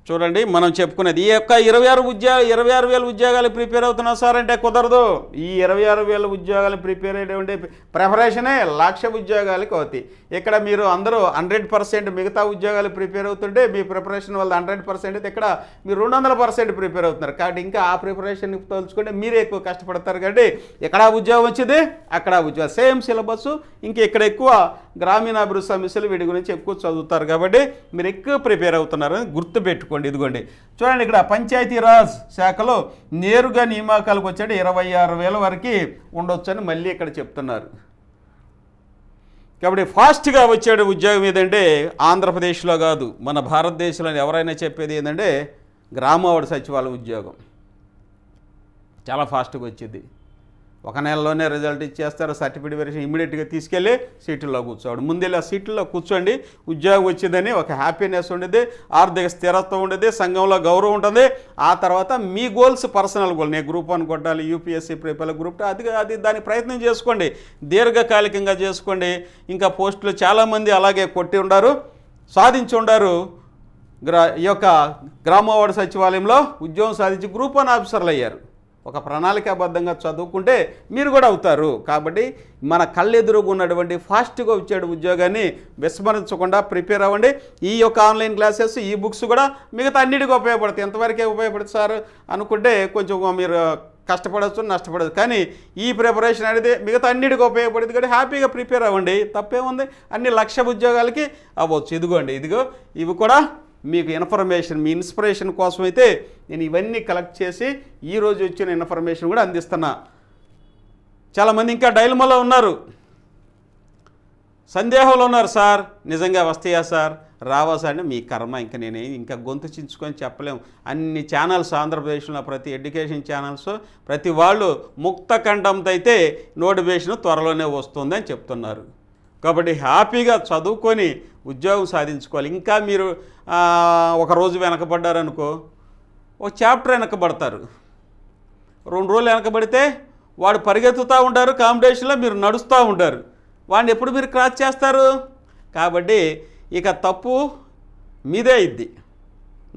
చూడండి, మనం చెప్పుకునేది ఈ యొక్క 26,000 ఉద్యోగాలు ప్రిపేర్ అవుతున్నాం సార్ అంటే కుదరదు. ఈ 26,000 ఉద్యోగాలు ప్రిపేర్ అయ్యేటువంటి ప్రిపరేషనే 1,00,000 ఉద్యోగాలకు అవుతాయి. ఇక్కడ మీరు అందరూ 100% మిగతా ఉద్యోగాలు ప్రిపేర్ అవుతుంటే మీ ప్రిపరేషన్ వల్ల 100% అయితే ఇక్కడ మీరు 200% ప్రిపేర్ అవుతున్నారు. కాబట్టి ఇంకా ఆ ప్రిపరేషన్ తోల్చుకుంటే మీరే ఎక్కువ కష్టపడతారు. కాబట్టి ఎక్కడ ఉద్యోగం వచ్చింది అక్కడ ఉద్యోగం, సేమ్ సిలబస్. ఇంకా ఇక్కడ ఎక్కువ గ్రామీణాభివృద్ధి సమస్యలు వీటి గురించి ఎక్కువ చదువుతారు. కాబట్టి మీరు ఎక్కువ ప్రిపేర్ అవుతున్నారని గుర్తుపెట్టుకోండి. ఇదిగోండి చూడండి, ఇక్కడ పంచాయతీరాజ్ శాఖలో నేరుగా నియామకాలకు వచ్చాడు 26,000 వరకు ఉండొచ్చు అని మళ్ళీ ఇక్కడ చెప్తున్నారు. కాబట్టి ఫాస్ట్గా వచ్చాడు ఉద్యోగం ఏదంటే ఆంధ్రప్రదేశ్లో కాదు, మన భారతదేశంలో ఎవరైనా చెప్పేది ఏంటంటే గ్రామ వార్డు సచివాలయం ఉద్యోగం చాలా ఫాస్ట్గా వచ్చింది. 1 నెలలోనే రిజల్ట్ ఇచ్చేస్తారు. సర్టిఫికేట్ వెరిఫికేషన్ ఇమ్మీడియట్గా తీసుకెళ్ళి సీట్లలో కూర్చోవడం. ముందెళ్ళి ఆ సీట్లలో కూర్చోండి, ఉద్యోగం వచ్చిందని ఒక హ్యాపీనెస్ ఉండేది, ఆర్థిక స్థిరత్వం ఉండేది, సంఘంలో గౌరవం ఉంటుంది. ఆ తర్వాత మీ గోల్స్, పర్సనల్ గోల్, నేను గ్రూప్ 1 కొట్టాలి, యూపీఎస్సీ ప్రిపేర్ గ్రూప్ 2, అది దాని ప్రయత్నం చేసుకోండి, దీర్ఘకాలికంగా చేసుకోండి. ఇంకా పోస్టులు చాలామంది అలాగే కొట్టి ఉండారు, సాధించి ఉండారు. ఈ యొక్క గ్రామ వార్డు సచివాలయంలో ఉద్యోగం సాధించి గ్రూప్ 1 ఆఫీసర్లు అయ్యారు. ఒక ప్రణాళికాబద్ధంగా చదువుకుంటే మీరు కూడా అవుతారు. కాబట్టి మన కళ్ళెదురుగా ఉన్నటువంటి ఫాస్ట్గా వచ్చే ఉద్యోగాన్ని విస్మరించకుండా ప్రిపేర్ అవ్వండి. ఈ యొక్క ఆన్లైన్ క్లాసెస్, ఈ బుక్స్ కూడా మిగతా అన్నిటికీ ఉపయోగపడతాయి. ఎంతవరకే ఉపయోగపడుతుంది సార్ అనుకుంటే కొంచెం మీరు కష్టపడవచ్చు, నష్టపడవచ్చు. కానీ ఈ ప్రిపరేషన్ అనేది మిగతా అన్నిటికీ ఉపయోగపడుతుంది. కాబట్టి హ్యాపీగా ప్రిపేర్ అవ్వండి, తప్పేముంది. అన్ని 1,00,000 ఉద్యోగాలకి అవ్వచ్చు. ఇదిగో ఇవి కూడా మీకు ఇన్ఫర్మేషన్, మీ ఇన్స్పిరేషన్ కోసం అయితే నేను ఇవన్నీ కలెక్ట్ చేసి ఈరోజు వచ్చిన ఇన్ఫర్మేషన్ కూడా అందిస్తున్నా. చాలామంది ఇంకా డైలమాలో ఉన్నారు, సందేహంలో ఉన్నారు. సార్ నిజంగా వస్తాయా సార్, రావా సార్ అంటే మీ కర్మ. ఇంకా గొంతు చించుకొని చెప్పలేము. అన్ని ఛానల్స్ ఆంధ్రప్రదేశ్లో, ప్రతి ఎడ్యుకేషన్ ఛానల్స్, ప్రతి వాళ్ళు ముక్త కంఠంతో అయితే నోటిఫికేషన్ త్వరలోనే వస్తుందని చెప్తున్నారు. కాబట్టి హ్యాపీగా చదువుకొని ఉద్యోగం సాధించుకోవాలి. ఇంకా మీరు ఒక రోజు వెనకబడ్డారనుకో, ఒక చాప్టర్ వెనకబడతారు. 2 రోజులు వెనకబడితే వాడు పరిగెత్తుతూ ఉంటారు కాంపిటీషన్లో, మీరు నడుస్తూ ఉంటారు. వాడిని ఎప్పుడు మీరు క్రాస్ చేస్తారు? కాబట్టి ఇక తప్పు మీదే ఇద్ది.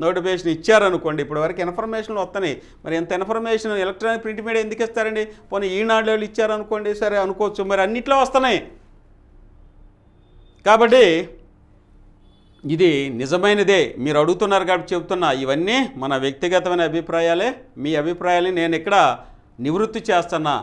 నోటిఫికేషన్ ఇచ్చారనుకోండి, ఇప్పటివరకు ఇన్ఫర్మేషన్లు వస్తున్నాయి, మరి ఎంత ఇన్ఫర్మేషన్ ఎలక్ట్రానిక్ ప్రింట్ మీడియా ఎందుకు ఇస్తారండి? పోనీ ఈనాడు వాళ్ళు ఇచ్చారనుకోండి, సరే అనుకోవచ్చు, మరి అన్నిట్లో వస్తున్నాయి. కాబట్టి ఇది నిజమైనదే, మీరు అడుగుతున్నారు కాబట్టి చెప్తున్నా. ఇవన్నీ మన వ్యక్తిగతమైన అభిప్రాయాలే, మీ అభిప్రాయాలని నేను ఇక్కడ నివృత్తి చేస్తున్నా.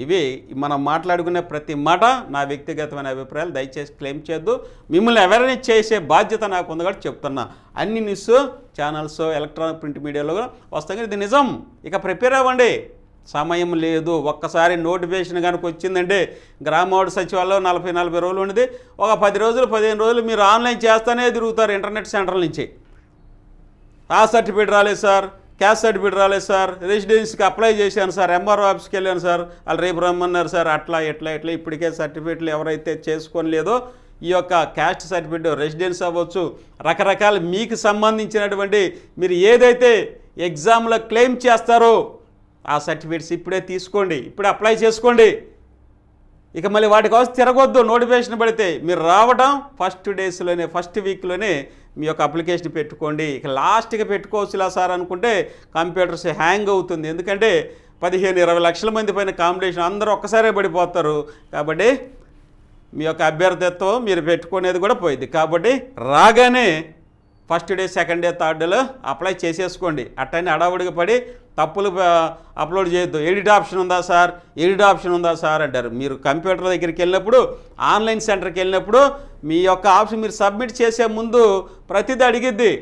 ఇవి మనం మాట్లాడుకునే ప్రతి మాట నా వ్యక్తిగతమైన అభిప్రాయాలు, దయచేసి క్లెయిమ్ చేయొద్దు. మిమ్మల్ని అవేర్నెస్ చేసే బాధ్యత నాకు ఉంది కాబట్టి చెప్తున్నా. అన్ని న్యూస్ ఛానల్స్ ఎలక్ట్రానిక్ ప్రింట్ మీడియాలో వస్తాయి, కానీ ఇది నిజం. ఇక ప్రిపేర్ అవ్వండి, సమయం లేదు. ఒక్కసారి నోటిఫికేషన్ కనుక వచ్చిందంటే గ్రామవార్డు సచివాలయం 40 రోజులు ఉండేది, ఒక 10 రోజులు 15 రోజులు మీరు ఆన్లైన్ చేస్తూనే తిరుగుతారు ఇంటర్నెట్ సెంటర్ల నుంచి. ఆ సర్టిఫికేట్ రాలేదు సార్, క్యాస్ట్ సర్టిఫికేట్ రాలేదు సార్, రెసిడెన్సీకి అప్లై చేశాను సార్, ఎంఆర్ఓ ఆఫీస్కి వెళ్ళాను సార్, వాళ్ళు రేపు రమ్మన్నారు సార్, అట్లా ఎట్లా ఇప్పటికే సర్టిఫికేట్లు ఎవరైతే చేసుకోలేదో ఈ యొక్క క్యాస్ట్ సర్టిఫికేట్, రెసిడెన్స్ అవ్వచ్చు, రకరకాల మీకు సంబంధించినటువంటి మీరు ఏదైతే ఎగ్జామ్లో క్లెయిమ్ చేస్తారో ఆ సర్టిఫికేట్స్ ఇప్పుడే తీసుకోండి, ఇప్పుడే అప్లై చేసుకోండి. ఇక మళ్ళీ వాటి కోసం తిరగొద్దు. నోటిఫికేషన్ పడితే మీరు రావడం ఫస్ట్ డేస్లోనే, ఫస్ట్ వీక్లోనే మీ యొక్క అప్లికేషన్ పెట్టుకోండి. ఇక లాస్ట్గా పెట్టుకోవచ్చులా సార్ అనుకుంటే కంప్యూటర్స్ హ్యాంగ్ అవుతుంది. ఎందుకంటే 15-20 లక్షల మంది పైన కాంపిటీషన్, అందరూ ఒక్కసారే పడిపోతారు. కాబట్టి మీ యొక్క అభ్యర్థిత్వం మీరు పెట్టుకునేది కూడా పోయింది. కాబట్టి రాగానే first day, second day, third డేలో అప్లై చేసేసుకోండి. అట్టని అడావుడిగా పడి తప్పులు అప్లోడ్ చేయొద్దు. ఎడిట్ ఆప్షన్ ఉందా సార్, ఎడిట్ ఆప్షన్ ఉందా సార్ అంటారు. మీరు కంప్యూటర్ దగ్గరికి వెళ్ళినప్పుడు, ఆన్లైన్ సెంటర్కి వెళ్ళినప్పుడు మీ యొక్క ఆప్షన్ మీరు సబ్మిట్ చేసే ముందు ప్రతిదీ అడిగిద్ది.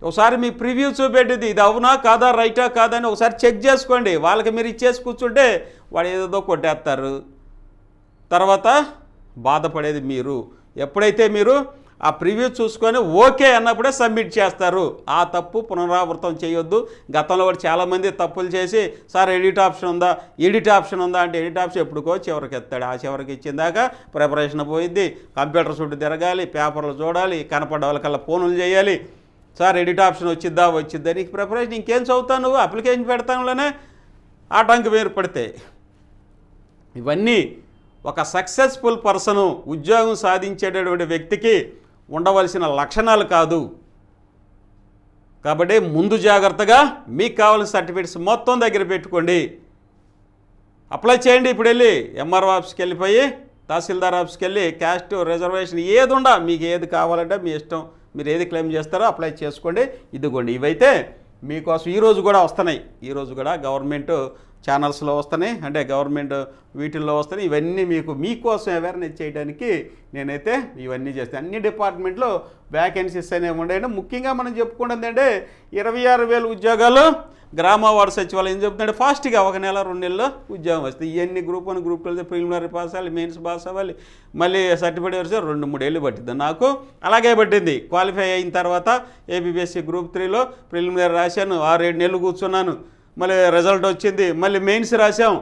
ఒకసారి మీ ప్రివ్యూ చూపెట్టింది, ఇది అవునా కాదా, రైటా కాదా అని ఒకసారి చెక్ చేసుకోండి. వాళ్ళకి మీరు ఇచ్చేసి కూర్చుంటే వాడు ఏదేదో కొట్టేస్తారు, తర్వాత బాధపడేది మీరు. ఎప్పుడైతే మీరు ఆ ప్రివ్యూ చూసుకొని ఓకే అన్నప్పుడే సబ్మిట్ చేస్తారు. ఆ తప్పు పునరావృతం చేయొద్దు. గతంలో కూడా చాలామంది తప్పులు చేసి సార్ ఎడిట్ ఆప్షన్ ఉందా, ఎడిట్ ఆప్షన్ ఉందా అంటే ఎడిట్ ఆప్షన్ ఎప్పుడుకో చివరికి ఎత్తాడు. ఆ చివరికి ఇచ్చిందాక ప్రిపరేషన్ పోయిద్ది, కంప్యూటర్ చుట్టూ తిరగాలి, పేపర్లు చూడాలి, కనపడ్డ వాళ్ళకల్లా ఫోన్లు చేయాలి. సార్ ఎడిట్ ఆప్షన్ వచ్చిద్దా నీకు ప్రిపరేషన్ ఇంకేం చదువుతావు నువ్వు, అప్లికేషన్ పెడతానులోనే ఆటంకం ఏర్పడితే. ఇవన్నీ ఒక సక్సెస్ఫుల్ పర్సను, ఉద్యోగం సాధించేటటువంటి వ్యక్తికి ఉండవలసిన లక్షణాలు కాదు. కాబట్టి ముందు జాగ్రత్తగా మీకు కావాల్సిన సర్టిఫికేట్స్ మొత్తం దగ్గర పెట్టుకోండి, అప్లై చేయండి. ఇప్పుడు వెళ్ళి ఎంఆర్ఓ ఆఫీస్కి వెళ్ళిపోయి, తహసీల్దార్ ఆఫీస్కి వెళ్ళి క్యాస్ట్, రిజర్వేషన్ ఏది ఉండా మీకు ఏది కావాలంటే మీ ఇష్టం, మీరు ఏది క్లెయిమ్ చేస్తారో అప్లై చేసుకోండి. ఇదిగోండి, ఇవైతే మీకోసం ఈరోజు కూడా వస్తున్నాయి. ఈరోజు కూడా గవర్నమెంట్ ఛానల్స్లో వస్తున్నాయి, అంటే గవర్నమెంట్ వీటిల్లో వస్తున్నాయి. ఇవన్నీ మీకోసం అవేర్నెస్ చేయడానికి నేనైతే ఇవన్నీ చేస్తాను. అన్ని డిపార్ట్మెంట్లో వ్యాకెన్సీస్ అనేవి ఉండేవి. ముఖ్యంగా మనం చెప్పుకున్నది అంటే 26,000 ఉద్యోగాలు గ్రామ వార్డు సచివాలయం చెప్తుంటే ఫాస్ట్గా 1 నెల 2 నెలల్లో ఉద్యోగం వస్తుంది. ఇవన్నీ గ్రూప్ 1 గ్రూప్ 2 ప్రిలిమినరీ పాస్ అవ్వాలి, మెయిన్స్ పాస్ అవ్వాలి, మళ్ళీ సర్టిఫికేట్ వస్తే 2-3 ఏళ్ళు పట్టింది. నాకు అలాగే పట్టింది. క్వాలిఫై అయిన తర్వాత ఏబిబిఎస్సి గ్రూప్ 3లో ప్రిలిమినరీ రాశాను, 6-7 నెలలు కూర్చున్నాను, మళ్ళీ రిజల్ట్ వచ్చింది, మళ్ళీ మెయిన్స్ రాసాం,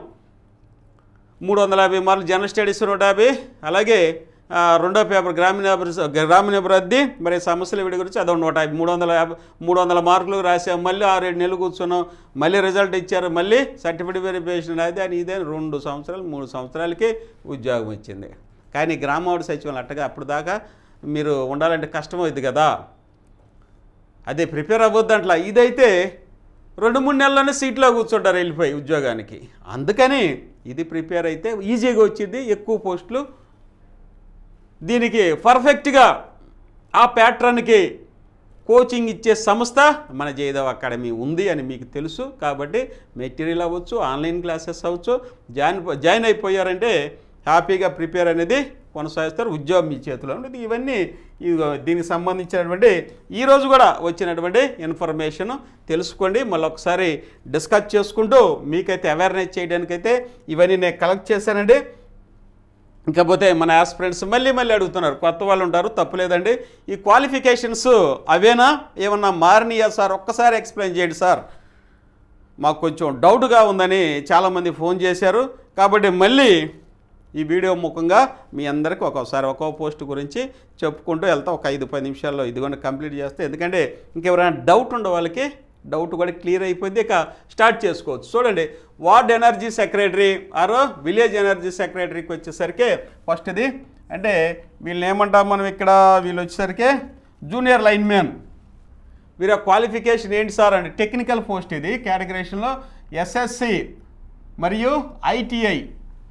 350 మార్కులు, జనరల్ స్టడీస్ 150, అలాగే రెండో పేపర్ గ్రామీణాభివృద్ధి మరి సమస్యల వీడి గురించి అదొక 150, 300 మార్కులు రాసాం. మళ్ళీ 6-7 నెలలు కూర్చున్నాం, మళ్ళీ రిజల్ట్ ఇచ్చారు, మళ్ళీ సర్టిఫికేట్ వెరిఫికేషన్ అది అని ఇదే 2 సంవత్సరాలు 3 సంవత్సరాలకి ఉద్యోగం వచ్చింది. కానీ గ్రామవార్డు సచివాలయం అట్టగా అప్పుడు దాకా మీరు ఉండాలంటే కష్టమవుతుంది కదా, అదే ప్రిపేర్ అవ్వద్దంట్లా. ఇదైతే 2-3 నెలల్లోనే సీట్లో కూర్చుంటారు వెళ్ళిపోయి ఉద్యోగానికి. అందుకని ఇది ప్రిపేర్ అయితే ఈజీగా వచ్చింది, ఎక్కువ పోస్టులు. దీనికి పర్ఫెక్ట్గా ఆ ప్యాటర్న్కి కోచింగ్ ఇచ్చే సంస్థ మన జయదేవ్ అకాడమీ ఉంది అని మీకు తెలుసు. కాబట్టి మెటీరియల్ అవ్వచ్చు, ఆన్లైన్ క్లాసెస్ అవ్వచ్చు, జాయిన్ అయిపోయారంటే హ్యాపీగా ప్రిపేర్ అనేది కొనసాగిస్తారు. ఉద్యోగం మీ చేతిలో ఉండేది. ఇవన్నీ దీనికి సంబంధించినటువంటి ఈరోజు కూడా వచ్చినటువంటి ఇన్ఫర్మేషన్ తెలుసుకోండి. మళ్ళీ ఒకసారి డిస్కస్ చేసుకుంటూ మీకైతే అవేర్నెస్ చేయడానికైతే ఇవన్నీ నేను కలెక్ట్ చేశానండి. ఇంకపోతే మన ఆస్పిరెంట్స్ మళ్ళీ అడుగుతున్నారు, కొత్త వాళ్ళు ఉంటారు, తప్పులేదండి. ఈ క్వాలిఫికేషన్స్ అవేనా, ఏమన్నా మారినాయా సార్, ఒక్కసారి ఎక్స్ప్లెయిన్ చేయండి సార్, మాకు కొంచెం డౌట్గా ఉందని చాలామంది ఫోన్ చేశారు. కాబట్టి మళ్ళీ ఈ వీడియో ముఖంగా మీ అందరికీ ఒక్కోసారి ఒక్కో పోస్ట్ గురించి చెప్పుకుంటూ వెళ్తా. ఒక 5-10 నిమిషాల్లో ఇదిగోండి కంప్లీట్ చేస్తే, ఎందుకంటే ఇంకెవరైనా డౌట్ ఉండే వాళ్ళకి డౌట్ కూడా క్లియర్ అయిపోయింది. ఇక స్టార్ట్ చేసుకోవచ్చు. చూడండి, వార్డ్ ఎనర్జీ సెక్రటరీ ఆరో విలేజ్ ఎనర్జీ సెక్రటరీకి వచ్చేసరికి ఫస్ట్ది అంటే వీళ్ళని ఏమంటాం మనం ఇక్కడ, వీళ్ళు వచ్చేసరికి జూనియర్ లైన్ మ్యాన్. వీరి క్వాలిఫికేషన్ ఏంటి సార్ అంటే టెక్నికల్ పోస్ట్ ఇది కేటగిరీషన్లో ఎస్ఎస్సి మరియు ఐటీఐ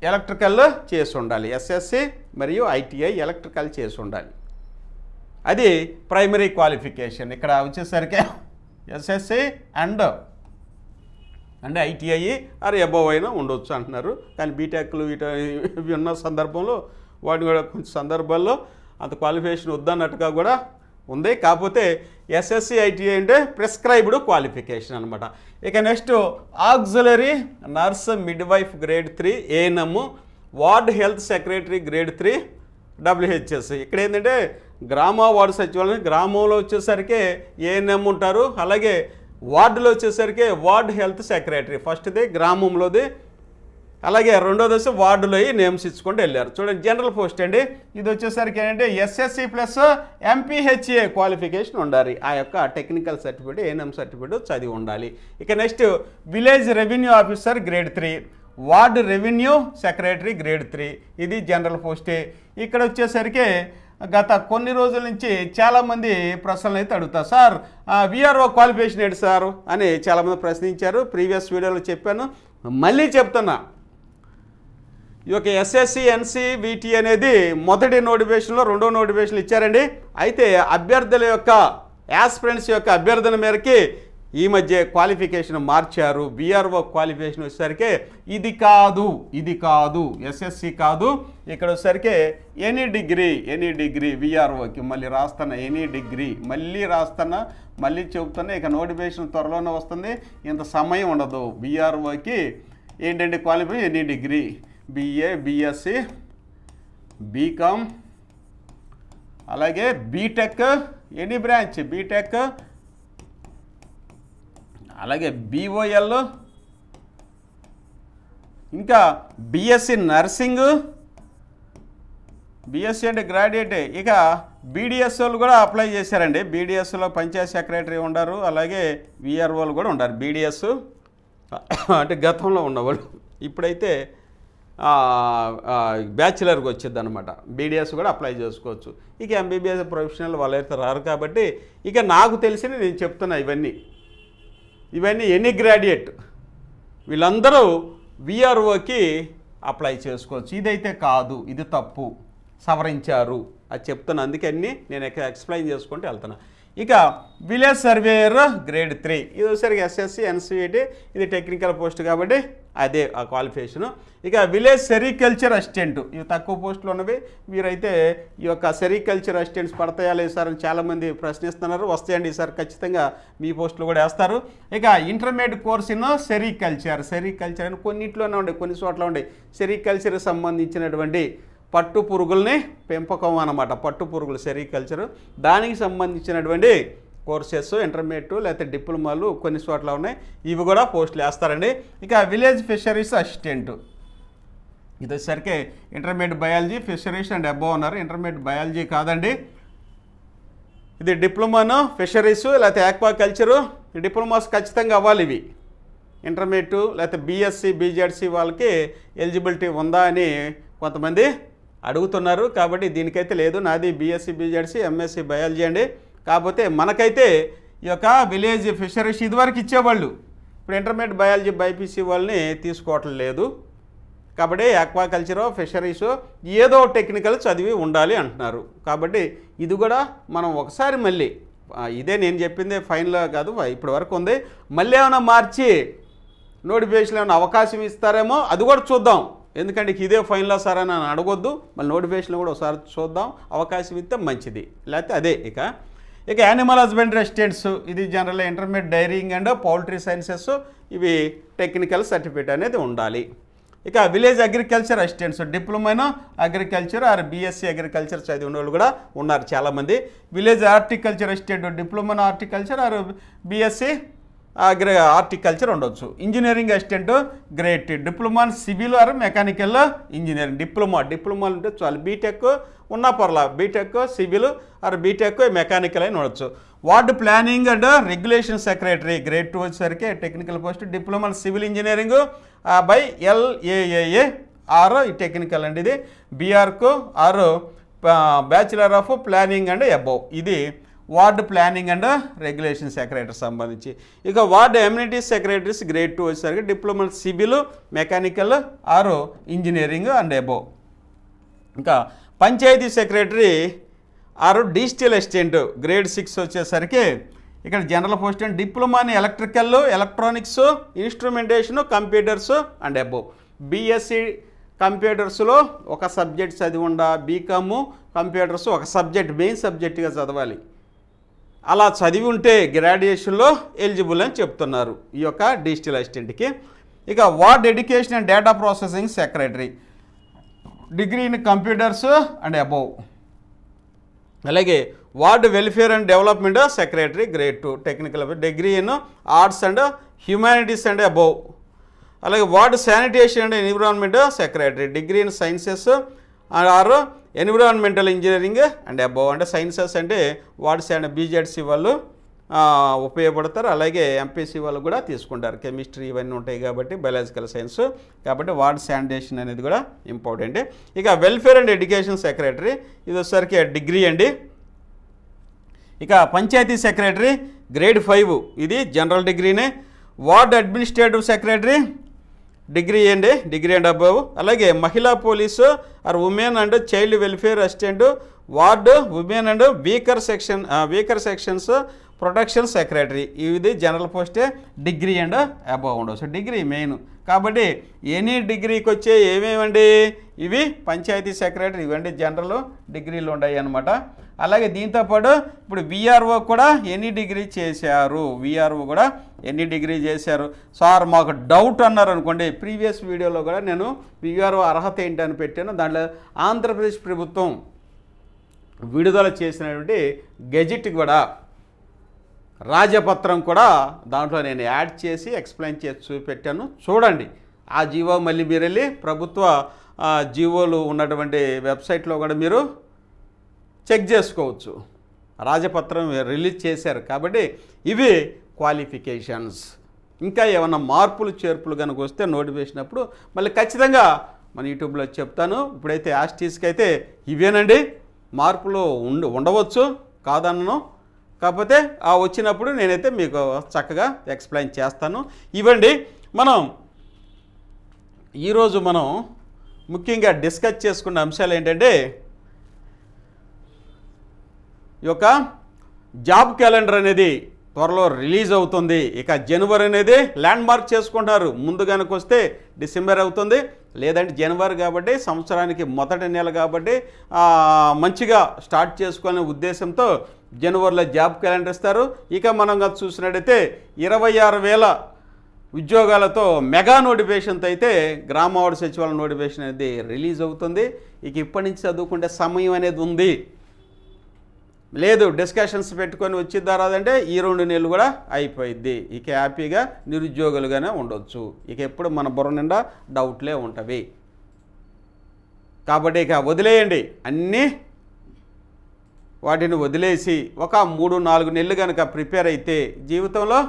ఎలక్ట్రికల్ చేసి ఉండాలి. ఎస్ఎస్సి మరియు ఐటీఐ ఎలక్ట్రికల్ చేసి ఉండాలి. అది ప్రైమరీ క్వాలిఫికేషన్. ఇక్కడ వచ్చేసరికి SSC and ITI are above అయినా ఉండొచ్చు అంటున్నారు. కానీ బీటెక్లు ఇవి ఉన్న సందర్భంలో వాటిని కూడా కొంచెం సందర్భాల్లో అంత క్వాలిఫికేషన్ వద్దన్నట్టుగా కూడా ఉంది. కాకపోతే ఎస్ఎస్సి ఐటీఐ అంటే ప్రిస్క్రైబ్డ్ క్వాలిఫికేషన్ అనమాట. ఇక next auxiliary nurse midwife grade 3 ANM, ward health secretary grade 3 WHS. ఇక్కడ ఏంటంటే గ్రామ వార్డు సచివాలయం, గ్రామంలో వచ్చేసరికి ఏఎన్ఎం ఉంటారు, అలాగే వార్డులో వచ్చేసరికి వార్డ్ హెల్త్ సెక్రటరీ, ఫస్ట్ది గ్రామంలోది, అలాగే రెండోది వచ్చి వార్డులో నేమ్స్ ఇచ్చుకుంటూ వెళ్ళారు. చూడండి జనరల్ పోస్ట్ అండి. ఇది వచ్చేసరికి ఏంటంటే ఎస్ఎస్సి ప్లస్ ఎంపీహెచ్ఏ క్వాలిఫికేషన్ ఉండాలి. ఆ యొక్క టెక్నికల్ సర్టిఫికేట్ ఏఎన్ఎం సర్టిఫికేట్ చదివి ఉండాలి. ఇక next village revenue officer grade 3, ward revenue secretary grade 3, ఇది జనరల్ పోస్టే. ఇక్కడ వచ్చేసరికి గత కొన్ని రోజుల నుంచి చాలామంది ప్రశ్నలు అయితే అడుగుతారు, సార్ విఆర్ఓ క్వాలిఫికేషన్ ఏంటి సార్ అని చాలామంది ప్రశ్నించారు. ప్రీవియస్ వీడియోలో చెప్పాను, మళ్ళీ చెప్తున్నా. ఈ యొక్క ఎస్ఎస్సి ఎన్సి వీటీ అనేది మొదటి నోటిఫికేషన్లో రెండో నోటిఫికేషన్లు ఇచ్చారండి. అయితే అభ్యర్థుల యొక్క యాస్పిరెంట్స్ యొక్క అభ్యర్థన మేరకి ఈ మధ్య క్వాలిఫికేషన్ మార్చారు. విఆర్ఓ క్వాలిఫికేషన్ వచ్చేసరికి ఇది కాదు ఎస్ఎస్సి కాదు, ఇక్కడ వచ్చేసరికి ఎనీ డిగ్రీ విఆర్ఓకి మళ్ళీ రాస్తున్నా, ఎనీ డిగ్రీ మళ్ళీ చెబుతున్నా. ఇక నోటిఫికేషన్ త్వరలోనే వస్తుంది, ఇంత సమయం ఉండదు. విఆర్ఓకి ఏంటంటే qualification any degree, BA, BSc, BCom, అలాగే బీటెక్, ఎనీ బ్రాంచ్ బీటెక్, అలాగే బీఓఎల్, ఇంకా బిఎస్సి నర్సింగ్, బిఎస్సి అంటే గ్రాడ్యుయేట్. ఇక బీడిఎస్ వాళ్ళు కూడా అప్లై చేశారండి. బీడిఎస్లో పంచాయత్ సెక్రటరీ ఉండారు, అలాగే విఆర్ఓలు కూడా ఉండారు. బీడిఎస్ అంటే గతంలో ఉన్నవాళ్ళు, ఇప్పుడైతే బ్యాచిలర్కి వచ్చింది అనమాట. బీడిఎస్ కూడా అప్లై చేసుకోవచ్చు. ఇక ఎంబీబీఎస్ ప్రొఫెషనల్ వాళ్ళైతే రారు కాబట్టి ఇక నాకు తెలిసి నేను చెప్తున్నా, ఇవన్నీ ఎనీ గ్రాడ్యుయేట్ వీళ్ళందరూ విఆర్ఓకి అప్లై చేసుకోవచ్చు. ఇదైతే కాదు, ఇది తప్పు, సవరించారు అది చెప్తున్నా. అందుకని నేను ఎక్స్ప్లెయిన్ చేసుకుంటూ వెళ్తున్నా. ఇక విలేజ్ సర్వేయర్ గ్రేడ్ 3, ఇది వచ్చేసరికి ఎస్ఎస్సి ఎన్సిఈటి, ఇది టెక్నికల్ పోస్ట్ కాబట్టి అదే ఆ క్వాలిఫికేషను. ఇక విలేజ్ సెరికల్చర్ అసిస్టెంట్, ఇవి తక్కువ పోస్టులు ఉన్నవి. వీరైతే ఈ యొక్క సెరికల్చర్ అసిస్టెంట్స్ పడతాయా లేదు సార్ అని చాలామంది ప్రశ్నిస్తున్నారు. వస్తాయండి సార్, ఖచ్చితంగా మీ పోస్టులు కూడా వేస్తారు. ఇక ఇంటర్మీడియట్ కోర్స్ ఇన్ సెరికల్చర్ అని కొన్నింటిలోనే ఉండే, కొన్ని చోట్ల ఉండే సెరికల్చర్కి సంబంధించినటువంటి పట్టు పురుగుల్ని పెంపకం అన్నమాట. పట్టు పురుగులు సెరికల్చర్, దానికి సంబంధించినటువంటి కోర్సెస్ ఇంటర్మీడియట్ లేకపోతే డిప్లొమాలు కొన్ని చోట్ల ఉన్నాయి. ఇవి కూడా పోస్టులు వేస్తారండి. ఇక విలేజ్ ఫిషరీస్ అసిస్టెంట్, ఇది వచ్చేసరికి intermediate biology, fisheries and above ఉన్నారు. ఇంటర్మీడియట్ బయాలజీ కాదండి, ఇది డిప్లొమాను ఫిషరీస్ లేకపోతే ఆక్వాకల్చరు డిప్లొమాస్ ఖచ్చితంగా అవ్వాలి. ఇవి ఇంటర్మీడియట్ లేకపోతే బీఎస్సీ బీజెడ్సీ వాళ్ళకి ఎలిజిబిలిటీ ఉందా అని కొంతమంది అడుగుతున్నారు. కాబట్టి దీనికైతే లేదు. నాది బీఎస్సీ బీజెడ్సీ ఎంఎస్సీ బయాలజీ అండి. కాకపోతే మనకైతే ఈ యొక్క విలేజ్ ఫిషరీస్ ఇదివరకు ఇచ్చేవాళ్ళు, ఇప్పుడు ఇంటర్మీడియట్ బయాలజీ బైపీసీ వాళ్ళని తీసుకోవటం లేదు. కాబట్టి ఆక్వాకల్చరో ఫిషరీసో ఏదో టెక్నికల్ చదివి ఉండాలి అంటున్నారు. కాబట్టి ఇది కూడా మనం ఒకసారి మళ్ళీ ఇదే నేను చెప్పింది ఫైనల్ కాదు, ఇప్పటి వరకు ఉంది. మళ్ళీ ఏమైనా మార్చి నోటిఫికేషన్ ఏమైనా అవకాశం ఇస్తారేమో అది కూడా చూద్దాం. ఎందుకంటే ఇదే ఫైనల్ సార్ అని అడగొద్దు, మళ్ళీ నోటిఫికేషన్ కూడా ఒకసారి చూద్దాం. అవకాశం ఇస్తే మంచిది, లేకపోతే అదే. ఇక యానిమల్ హస్బెండరీ అసిస్టెంట్స్, ఇది general intermediate dairying and poultry sciences, ఇవి టెక్నికల్ సర్టిఫికేట్ అనేది ఉండాలి. ఇక విలేజ్ అగ్రికల్చర్ అసిస్టెంట్స్, డిప్లొమాను అగ్రికల్చర్ ఆర్ బీఎస్సీ అగ్రికల్చర్ చదివి ఉన్న వాళ్ళు కూడా ఉన్నారు చాలామంది. విలేజ్ హార్టికల్చర్ అసిస్టెంట్, డిప్లొమాను హార్టికల్చర్ ఆర్ బీఎస్సీ హార్టికల్చర్ ఉండొచ్చు. Engineering assistant grade 2, diploma civil or mechanical engineering, డిప్లొమాలు ఉంటే చాలు. బీటెక్ ఉన్నా పర్లా, BTech civil or BTech mechanical అని ఉండొచ్చు. Ward planning and regulation secretary grade 2 వచ్చేసరికి technical post. Diploma civil engineering by LAAA or technical అండి. ఇది BArch or bachelor of planning and above, ఇది ward planning and regulation secretary సంబంధించి. ఇక ward amenities secretaries grade 2 వచ్చేసరికి diploma civil, mechanical or engineering and above. ఇంకా panchayat secretary or digital assistant grade 6 వచ్చేసరికి ఇక్కడ general post and diploma in electrical, electronics, instrumentation, computers and above. BSc కంప్యూటర్స్లో ఒక subject చదివి ఉండా, బీకాము కంప్యూటర్స్ ఒక subject main సబ్జెక్ట్గా చదవాలి. అలా చదివి ఉంటే గ్రాడ్యుయేషన్లో ఎలిజిబుల్ అని చెప్తున్నారు ఈ యొక్క డిజిటల్ అసిస్టెంట్కి. ఇక ward education and data processing secretary degree in computers and above. అలాగే ward welfare and development secretary grade 2 technical degree in arts and humanities and above. అలాగే ward sanitation and environment secretary degree in sciences or environmental engineering and above. అంటే sciences అంటే wards and BZC వాళ్ళు ఉపయోగపడతారు. అలాగే MPC వాళ్ళు కూడా తీసుకుంటారు, chemistry ఇవన్నీ ఉంటాయి కాబట్టి, బయాలజికల్ సైన్స్ కాబట్టి వార్డ్ శానిటేషన్ అనేది కూడా ఇంపార్టెంట్. ఇక వెల్ఫేర్ అండ్ ఎడ్యుకేషన్ సెక్రటరీ ఇది వచ్చేసరికి డిగ్రీ అండి. ఇక పంచాయతీ సెక్రటరీ గ్రేడ్ 5 ఇది జనరల్ డిగ్రీనే. వార్డ్ అడ్మినిస్ట్రేటివ్ సెక్రటరీ డిగ్రీ అండి, డిగ్రీ అండ్ అబవ్. అలాగే మహిళా police or women and child welfare assistant, ward women and weaker sections protection secretary ఇది జనరల్ పోస్టే, డిగ్రీ అండ్ అబవ్ ఉండవచ్చు. డిగ్రీ మెయిన్ కాబట్టి ఎనీ డిగ్రీకి వచ్చే ఏమేమండి ఇవి పంచాయతీ సెక్రటరీ ఇవండి జనరల్ డిగ్రీలు ఉన్నాయి అన్నమాట. అలాగే దీంతోపాటు ఇప్పుడు విఆర్ఓ కూడా ఎనీ డిగ్రీ చేశారు, విఆర్ఓ కూడా ఎనీ డిగ్రీ చేశారు. సార్ మాకు డౌట్ అన్నారు అనుకోండి, ప్రీవియస్ వీడియోలో కూడా నేను విఆర్ఓ అర్హత ఏంటని పెట్టాను. దాంట్లో ఆంధ్రప్రదేశ్ ప్రభుత్వం విడుదల చేసినటువంటి గెజిట్ కూడా రాజపత్రం కూడా దాంట్లో నేను యాడ్ చేసి ఎక్స్ప్లెయిన్ చేసి చూపెట్టాను, చూడండి. ఆ జీవో మళ్ళీ మీరు వెళ్ళి ప్రభుత్వ జీవోలు ఉన్నటువంటి వెబ్సైట్లో కూడా మీరు చెక్ చేసుకోవచ్చు. రాజపత్రం రిలీజ్ చేశారు కాబట్టి ఇవి క్వాలిఫికేషన్స్. ఇంకా ఏమన్నా మార్పులు చేర్పులు కనుక వస్తే నోటిఫికేషన్ అప్పుడు మళ్ళీ ఖచ్చితంగా మన యూట్యూబ్లో చెప్తాను. ఇప్పుడైతే యాస్టీస్కి అయితే ఇవేనండి, మార్పులు ఉండవచ్చు కాదన్నను, కాకపోతే ఆ వచ్చినప్పుడు నేనైతే మీకు చక్కగా ఎక్స్ప్లెయిన్ చేస్తాను. ఇవ్వండి ఈరోజు మనం ముఖ్యంగా డిస్కస్ చేసుకున్న అంశాలు ఏంటంటే ఈ యొక్క జాబ్ క్యాలెండర్ అనేది త్వరలో రిలీజ్ అవుతుంది. ఇక జనవరి అనేది ల్యాండ్ మార్క్ చేసుకుంటారు. ముందు కనుక వస్తే డిసెంబర్ అవుతుంది, లేదంటే జనవరి కాబట్టి సంవత్సరానికి మొదటి నెల కాబట్టి మంచిగా స్టార్ట్ చేసుకునే ఉద్దేశంతో జనవరిలో జాబ్ క్యాలెండర్ ఇస్తారు. ఇక మనం చూసినట్టయితే 26,000 ఉద్యోగాలతో మెగా నోటిఫికేషన్తో అయితే గ్రామ వార్డు సచివాలయ నోటిఫికేషన్ అనేది రిలీజ్ అవుతుంది. ఇక ఇప్పటి నుంచి చదువుకుంటే సమయం అనేది ఉంది. లేదు డిస్కషన్స్ పెట్టుకొని వచ్చిద్దా రాదంటే ఈ 2 నెలలు కూడా అయిపోయిద్ది. ఇక హ్యాపీగా నిరుద్యోగులుగానే ఉండొచ్చు. ఇక ఎప్పుడు మన బుర్ర నిండా డౌట్లే ఉంటవి. కాబట్టి ఇక వదిలేయండి, అన్నీ వాటిని వదిలేసి ఒక 3-4 నెలలు కనుక ప్రిపేర్ అయితే జీవితంలో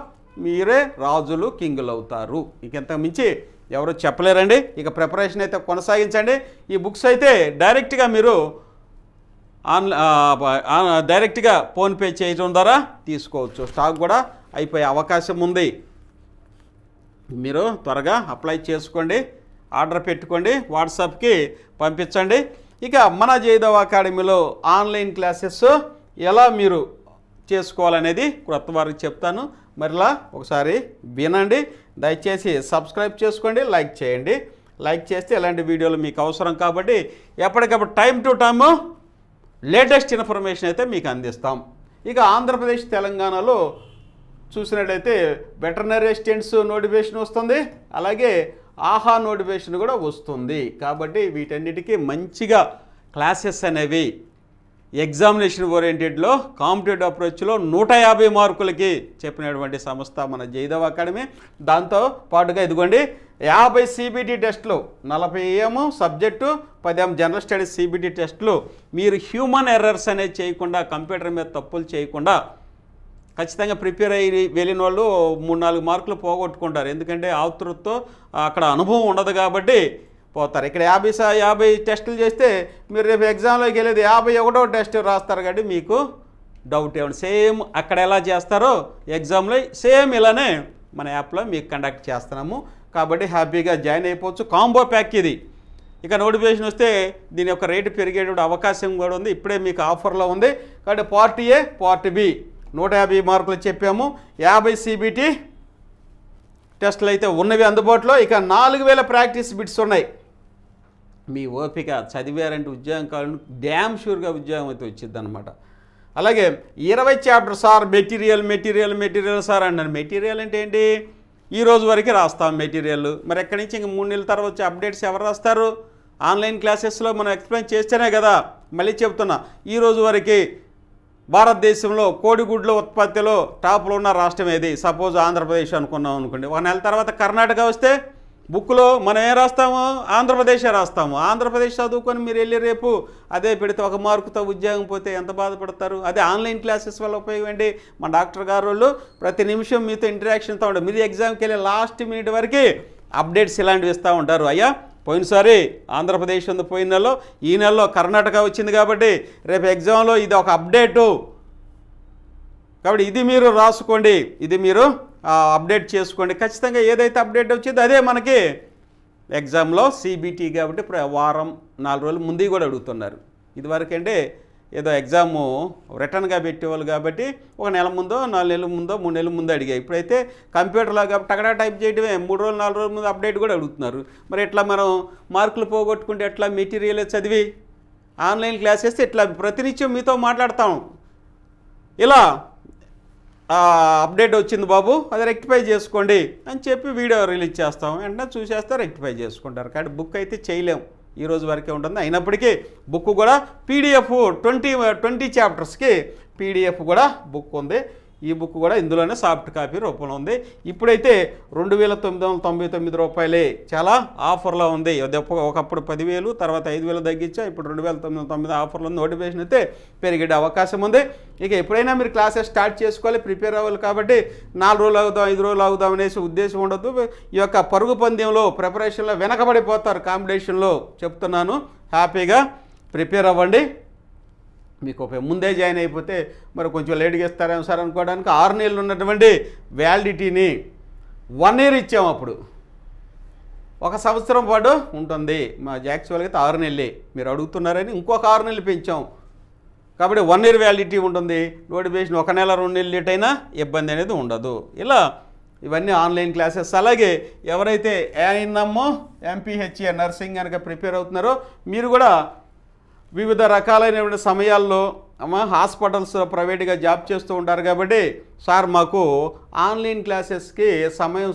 మీరే రాజులు కింగులు అవుతారు. ఇక ఇంతకు మించి ఎవరు చెప్పలేరండి. ఇక ప్రిపరేషన్ అయితే కొనసాగించండి. ఈ బుక్స్ అయితే డైరెక్ట్గా మీరు డైరెక్ట్గా ఫోన్పే చేయడం ద్వారా తీసుకోవచ్చు. స్టాక్ కూడా అయిపోయే అవకాశం ఉంది. మీరు త్వరగా అప్లై చేసుకోండి, ఆర్డర్ పెట్టుకోండి, వాట్సాప్కి పంపించండి. ఇక మన జయదేవ్ అకాడమీలో ఆన్లైన్ క్లాసెస్ ఎలా మీరు చేసుకోవాలనేది కొత్త వారికి చెప్తాను. మరలా ఒకసారి వినండి. దయచేసి సబ్స్క్రైబ్ చేసుకోండి, లైక్ చేయండి. లైక్ చేస్తే ఇలాంటి వీడియోలు మీకు అవసరం కాబట్టి ఎప్పటికప్పుడు time to time latest information అయితే మీకు అందిస్తాం. ఇక ఆంధ్రప్రదేశ్ తెలంగాణలో చూసినట్లయితే వెటర్నరీ అసిస్టెంట్స్ నోటిఫికేషన్ వస్తుంది, అలాగే ఆహా నోటిఫికేషన్ కూడా వస్తుంది. కాబట్టి వీటన్నిటికీ మంచిగా క్లాసెస్ అనేవి ఎగ్జామినేషన్ ఓరియంటెడ్లో కాంపిటేటివ్ అప్రోచ్లో 150 మార్కులకి చెప్పినటువంటి సంస్థ మన జయదేవ్ అకాడమీ. దాంతో పాటుగా ఇదిగోండి 50 CBT టెస్టులు, 40 ఏమో సబ్జెక్టు, 10 జనరల్ స్టడీస్ CBT టెస్టులు. మీరు హ్యూమన్ ఎర్రర్స్ అనేది చేయకుండా, కంప్యూటర్ మీద తప్పులు చేయకుండా ఖచ్చితంగా ప్రిపేర్ అయ్యి వెళ్ళిన వాళ్ళు 3-4 మార్కులు పోగొట్టుకుంటారు. ఎందుకంటే ఆతృతతో అక్కడ అనుభవం ఉండదు కాబట్టి పోతారు. ఇక్కడ 50 టెస్టులు చేస్తే మీరు రేపు ఎగ్జామ్లోకి వెళ్ళేది 51వ టెస్ట్ రాస్తారు కాబట్టి మీకు డౌట్ ఏమైనా సేమ్ అక్కడ ఎలా చేస్తారో ఎగ్జామ్లో సేమ్ ఇలానే మన యాప్లో మీకు కండక్ట్ చేస్తున్నాము. కాబట్టి హ్యాపీగా జాయిన్ అయిపోవచ్చు. కాంబో ప్యాక్ ఇది. ఇక నోటిఫికేషన్ వస్తే దీని యొక్క రేటు పెరిగేటువంటి అవకాశం కూడా ఉంది. ఇప్పుడే మీకు ఆఫర్లో ఉంది. కాబట్టి పార్ట్ ఏ, పార్ట్ బి 150 మార్కులు చెప్పాము. 50 CBT టెస్టులు అయితే ఉన్నవి అందుబాటులో. ఇక 4000 ప్రాక్టీస్ బిట్స్ ఉన్నాయి. మీ ఓపిక చదివారంటే ఉద్యోగం కావాలని డ్యామ్ షూర్గా ఉద్యోగం అయితే వచ్చింది అనమాట. అలాగే 20 చాప్టర్ సార్ మెటీరియల్ సార్ అన్నారు. మెటీరియల్ అంటే ఏంటి? ఈ రోజు వరకు రాస్తాం మెటీరియల్. మరి ఎక్కడి నుంచి ఇంక 3 నెలల తర్వాత వచ్చే అప్డేట్స్ ఎవరు రాస్తారు? ఆన్లైన్ క్లాసెస్లో మనం ఎక్స్ప్లెయిన్ చేస్తేనే కదా. మళ్ళీ చెప్తున్నా, ఈ రోజు వరకు భారతదేశంలో కోడిగుడ్ల ఉత్పత్తిలో టాప్లో ఉన్న రాష్ట్రం ఏది? సపోజ్ ఆంధ్రప్రదేశ్ అనుకున్నాం అనుకోండి. 1 నెల తర్వాత కర్ణాటక వస్తే బుక్లో మనం ఏం రాస్తాము? ఆంధ్రప్రదేశే రాస్తాము. ఆంధ్రప్రదేశ్ చదువుకొని మీరు వెళ్ళి రేపు అదే పెడితే 1 మార్కుతో ఉద్యోగం పోతే ఎంత బాధపడతారు? అదే ఆన్లైన్ క్లాసెస్ వల్ల ఉపయోగం ఏంటి? మా డాక్టర్ గారు వాళ్ళు ప్రతి నిమిషం మీతో ఇంటరాక్షన్తో ఉంటారు. మీరు ఎగ్జామ్కి వెళ్ళి లాస్ట్ మినిట్ వరకు అప్డేట్స్ ఇలాంటివి ఇస్తూ ఉంటారు. అయ్యా పోయినసారి ఆంధ్రప్రదేశ్ ఉంది, పోయిన నెలలో, ఈ నెలలో కర్ణాటక వచ్చింది కాబట్టి రేపు ఎగ్జామ్లో ఇది ఒక అప్డేటు. కాబట్టి ఇది మీరు రాసుకోండి, ఇది మీరు అప్డేట్ చేసుకోండి. ఖచ్చితంగా ఏదైతే అప్డేట్ వచ్చిందో అదే మనకి ఎగ్జామ్లో CBT కాబట్టి వారం 4 రోజులు ముందు కూడా అడుగుతున్నారు. ఇదివరకు అంటే ఏదో ఎగ్జాము రిటర్న్గా పెట్టేవాళ్ళు కాబట్టి 1 నెల ముందో 4 నెలల ముందో 3 నెలల ముందో అడిగాయి. ఇప్పుడైతే కంప్యూటర్లో కాబట్టి టకడా టైప్ చేయడమే 3 రోజులు 4 రోజుల ముందు అప్డేట్ కూడా అడుగుతున్నారు. మరి ఎట్లా మనం మార్కులు పోగొట్టుకుంటే ఎట్లా? మెటీరియల్ చదివి ఆన్లైన్ క్లాసెస్ ఇట్లా ప్రతినిత్యం మీతో మాట్లాడతాం. ఇలా అప్డేట్ వచ్చింది బాబు, అది రెక్టిఫై చేసుకోండి అని చెప్పి వీడియో రిలీజ్ చేస్తాం. వెంటనే చూసేస్తే రెక్టిఫై చేసుకుంటారు. కాబట్టి బుక్ అయితే చేయలేము, ఈ రోజు వరకే ఉంటుంది. అయినప్పటికీ బుక్ కూడా PDF 20 చాప్టర్స్కి PDF కూడా బుక్ ఉంది. ఈ బుక్ కూడా ఇందులోనే సాఫ్ట్ కాపీ రూపంలో ఉంది. ఇప్పుడైతే 2999 రూపాయలే, చాలా ఆఫర్లో ఉంది. ఒకప్పుడు 10,000, తర్వాత 5,000 తగ్గించా, ఇప్పుడు 2,999 ఆఫర్లో ఉంది. నోటిఫికేషన్ అయితే పెరిగే అవకాశం ఉంది. ఇక ఎప్పుడైనా మీరు క్లాసెస్ స్టార్ట్ చేసుకోవాలి, ప్రిపేర్ అవ్వాలి. కాబట్టి 4 రోజులు అవుదాం, 5 రోజులు అవుదాం అనేసి ఉద్దేశం ఉండదు. ఈ యొక్క పరుగు పందెంలో ప్రిపరేషన్లో వెనకబడిపోతారు. కాంపిటీషన్లో చెప్తున్నాను, హ్యాపీగా ప్రిపేర్ అవ్వండి. మీకు ముందే జాయిన్ అయిపోతే మరి కొంచెం లేట్గా ఇస్తారేమో సార్ అనుకోవడానికి 6 నెలలు ఉన్నటువంటి వ్యాలిడిటీని 1 ఇయర్ ఇచ్చాము. అప్పుడు 1 సంవత్సరం పాటు ఉంటుంది. మా యాక్చువల్గా అయితే 6 నెలలే, మీరు అడుగుతున్నారని ఇంకొక 6 నెలలు పెంచాం. కాబట్టి 1 ఇయర్ వ్యాలిడిటీ ఉంటుంది. నోటిఫికేషన్ 1 నెల 2 నెలలు లేట్ అయినా ఇబ్బంది అనేది ఉండదు. ఇలా ఇవన్నీ ఆన్లైన్ క్లాసెస్. అలాగే ఎవరైతే ANM MPHA నర్సింగ్ కనుక ప్రిపేర్ అవుతున్నారో మీరు కూడా వివిధ రకాలైన సమయాల్లో హాస్పిటల్స్ ప్రైవేట్గా జాబ్ చేస్తూ ఉంటారు. కాబట్టి సార్ మాకు ఆన్లైన్ క్లాసెస్కి సమయం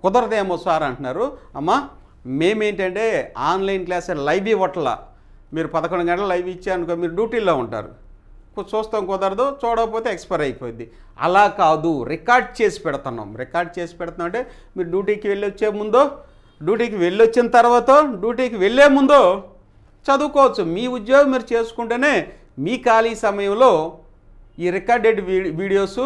కుదరదేమో సార్ అంటున్నారు. మేమేంటంటే ఆన్లైన్ క్లాస్ లైవ్ ఇవ్వట్లా. మీరు 11 గంటలు లైవ్ ఇచ్చారనుకో, మీరు డ్యూటీలో ఉంటారు, చూస్తాం కుదరదు, చూడకపోతే ఎక్స్పైర్ అయిపోయింది. అలా కాదు, రికార్డ్ చేసి పెడుతున్నాం. రికార్డ్ చేసి పెడుతున్నాం అంటే మీరు డ్యూటీకి వెళ్ళొచ్చే ముందో, డ్యూటీకి వెళ్ళొచ్చిన తర్వాత, డ్యూటీకి వెళ్ళే ముందో చదువుకోవచ్చు. మీ ఉద్యోగం మీరు చేసుకుంటేనే మీ ఖాళీ సమయంలో ఈ రికార్డెడ్ వీడియోస్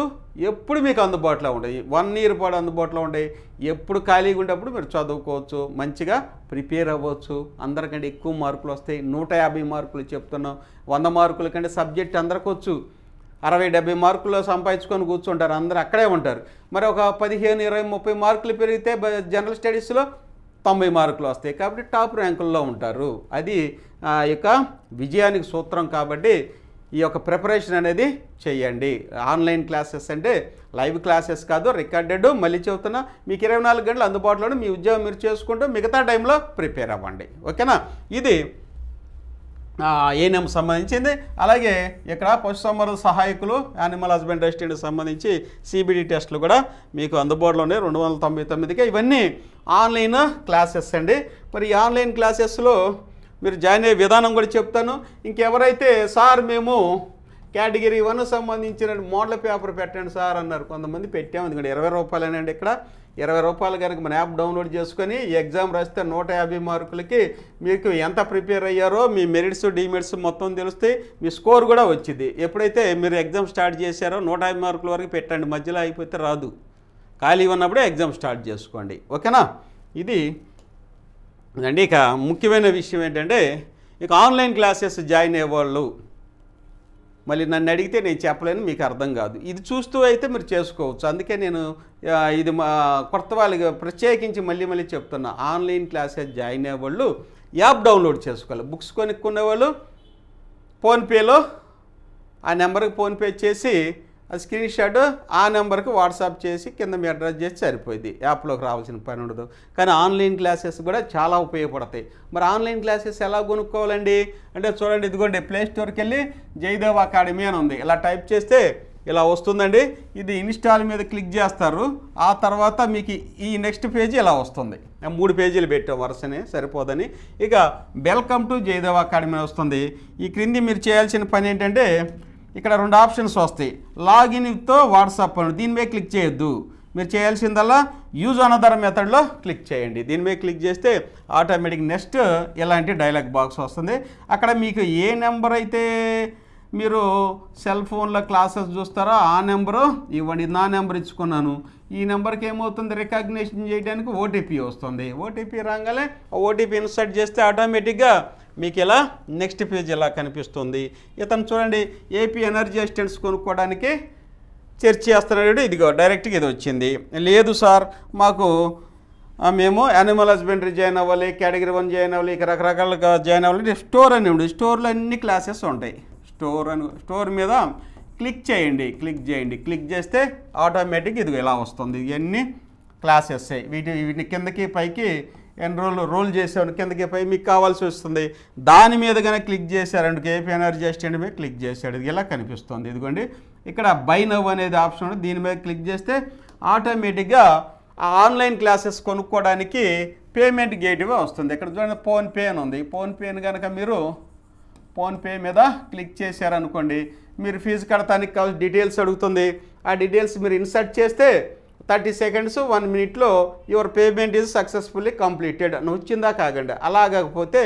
ఎప్పుడు మీకు అందుబాటులో ఉంటాయి. 1 ఇయర్ పాటు అందుబాటులో ఉంటాయి. ఎప్పుడు ఖాళీగా ఉండేప్పుడు మీరు చదువుకోవచ్చు, మంచిగా ప్రిపేర్ అవ్వచ్చు. అందరికంటే ఎక్కువ మార్కులు వస్తాయి. 150 మార్కులు చెప్తున్నాం. 100 మార్కుల కంటే సబ్జెక్ట్ అందరికి వచ్చు. 60-70 మార్కులు సంపాదించుకొని కూర్చుంటారు, అందరూ అక్కడే ఉంటారు. మరి ఒక 15, 20, 30 మార్కులు పెరిగితే జనరల్ స్టడీస్లో 90 మార్కులు వస్తాయి. కాబట్టి టాప్ ర్యాంకుల్లో ఉంటారు. అది యొక్క విజయానికి సూత్రం. కాబట్టి ఈ యొక్క ప్రిపరేషన్ అనేది చేయండి. ఆన్లైన్ క్లాసెస్ అంటే లైవ్ క్లాసెస్ కాదు, రికార్డెడ్. మళ్ళీ చెబుతున్నా, మీకు 24 గంటలు అందుబాటులోనే మీ ఉద్యోగం మీరు చేసుకుంటూ మిగతా టైంలో ప్రిపేర్ అవ్వండి. ఓకేనా? ఇది ANM సంబంధించింది. అలాగే ఇక్కడ పశుసంవర్ధక సహాయకులు, యానిమల్ హస్బెండరీ అసిస్టెంట్కి సంబంధించి CBT టెస్టులు కూడా మీకు అందుబాటులో ఉన్నాయి 299కే. ఇవన్నీ ఆన్లైన్ క్లాసెస్ అండి. మరి ఈ ఆన్లైన్ క్లాసెస్లో మీరు జాయిన్ అయ్యే విధానం కూడా చెప్తాను. ఇంకెవరైతే సార్ మేము కేటగిరీ 1 సంబంధించిన మోడల్ పేపర్ పెట్టండి సార్ అన్నారు, కొంతమంది పెట్టాము. ఎందుకంటే 20 రూపాయలేనండి. ఇక్కడ 20 రూపాయలు కనుక మన యాప్ డౌన్లోడ్ చేసుకొని ఎగ్జామ్ రాస్తే 150 మార్కులకి మీకు ఎంత ప్రిపేర్ అయ్యారో మీ మెరిట్స్ డిమెరిట్స్ మొత్తం తెలుస్తాయి. మీ స్కోర్ కూడా వచ్చింది. ఎప్పుడైతే మీరు ఎగ్జామ్ స్టార్ట్ చేశారో 150 మార్కుల వరకు పెట్టండి, మధ్యలో అయిపోతే రాదు. ఖాళీ ఉన్నప్పుడే ఎగ్జామ్ స్టార్ట్ చేసుకోండి. ఓకేనా? ఇది అండి. ఇక ముఖ్యమైన విషయం ఏంటంటే, ఇక ఆన్లైన్ క్లాసెస్ జాయిన్ అయ్యేవాళ్ళు మళ్ళీ నన్ను అడిగితే నేను చెప్పలేను, మీకు అర్థం కాదు. ఇది చూస్తూ అయితే మీరు చేసుకోవచ్చు. అందుకే నేను ఇది మా కొత్త వాళ్ళకి ప్రత్యేకించి మళ్ళీ చెప్తున్నా, ఆన్లైన్ క్లాసెస్ జాయిన్ అయ్యే వాళ్ళు యాప్ డౌన్లోడ్ చేసుకోవాలి. బుక్స్ కొనుక్కునే వాళ్ళు ఫోన్పేలో ఆ నెంబర్కి ఫోన్పే చేసి ఆ స్క్రీన్ షాట్ ఆ నెంబర్కి వాట్సాప్ చేసి కింద మీ అడ్రస్ చేసి సరిపోయింది, యాప్లోకి రావాల్సిన పని ఉండదు. కానీ ఆన్లైన్ క్లాసెస్ కూడా చాలా ఉపయోగపడతాయి. మరి ఆన్లైన్ క్లాసెస్ ఎలా కొనుక్కోవాలండి అంటే చూడండి, ఇదిగోండి ప్లే స్టోర్కి వెళ్ళి జయదేవ్ అకాడమీ అని ఉంది, ఇలా టైప్ చేస్తే ఇలా వస్తుందండి. ఇది ఇన్స్టాల్ మీద క్లిక్ చేస్తారు, ఆ తర్వాత మీకు ఈ నెక్స్ట్ పేజీ ఇలా వస్తుంది. 3 పేజీలు పెట్టాం వరుసనే సరిపోదని. ఇక వెల్కమ్ టు జయదేవ్ అకాడమీ వస్తుంది. ఈ క్రింది మీరు చేయాల్సిన పని ఏంటంటే ఇక్కడ 2 ఆప్షన్స్ వస్తాయి. లాగిన్తో వాట్సాప్ అని, దీని మీద క్లిక్ చేయొద్దు. మీరు చేయాల్సిందల్లా యూజ్ అనదర్ మెథడ్లో క్లిక్ చేయండి. దీని మీద క్లిక్ చేస్తే ఆటోమేటిక్ నెక్స్ట్ ఇలాంటి డైలాగ్ బాక్స్ వస్తుంది. అక్కడ మీకు ఏ నెంబర్ అయితే మీరు సెల్ ఫోన్లో క్లాసెస్ చూస్తారో ఆ నెంబరు ఇవ్వండి. నా నెంబర్ ఇచ్చుకున్నాను. ఈ నెంబర్కి ఏమవుతుంది, రికగ్నిషన్ చేయడానికి ఓటీపీ వస్తుంది. ఓటీపీ రాగానే ఓటీపీ ఇన్సర్ట్ చేస్తే ఆటోమేటిక్గా మీకు ఇలా నెక్స్ట్ పేజ్ ఇలా కనిపిస్తుంది. ఇతను చూడండి, ఏపీ ఎనర్జీ అసిస్టెంట్స్ కొనుక్కోవడానికి సెర్చ్ చేస్తున్నాడు. ఇదిగో డైరెక్ట్గా ఇది వచ్చింది. లేదు సార్ మాకు మేము యానిమల్ హస్బెండరీ జాయిన్ అవ్వాలి, కేటగిరీ 1 జాయిన్ అవ్వాలి, ఇక రకరకాలుగా జాయిన్ అవ్వాలి. స్టోర్ అని ఉంది, స్టోర్లో అన్ని క్లాసెస్ ఉంటాయి. స్టోర్ మీద క్లిక్ చేయండి. క్లిక్ చేస్తే ఆటోమేటిక్ ఇదిగో ఇలా వస్తుంది. ఇవన్నీ క్లాసెస్ వీటిని కిందకి పైకి రోల్ చేసేవాడు కిందకి పై మీకు కావాల్సి వస్తుంది. దాని మీద కానీ క్లిక్ చేశారంటే ఏపీ ఎనర్జీ అసిస్టెంట్ మీద క్లిక్ చేశాడు, ఇది ఇలా కనిపిస్తుంది. ఇదిగోండి ఇక్కడ బై నవ్ అనేది ఆప్షన్ ఉంది, దీని మీద క్లిక్ చేస్తే ఆటోమేటిక్గా ఆన్లైన్ క్లాసెస్ కొనుక్కోవడానికి పేమెంట్ గేట్వే వస్తుంది. ఇక్కడ చూడండి ఫోన్పే అని ఉంది. ఫోన్పేని కనుక మీరు ఫోన్పే మీద క్లిక్ చేశారనుకోండి, మీరు ఫీజు కడతానికి కావాల్సిన డీటెయిల్స్ అడుగుతుంది. ఆ డీటెయిల్స్ మీరు ఇన్సర్ట్ చేస్తే 30 seconds 1 minute your payment is successfully completed అని వచ్చిందా కాగండి. అలాగకపోతే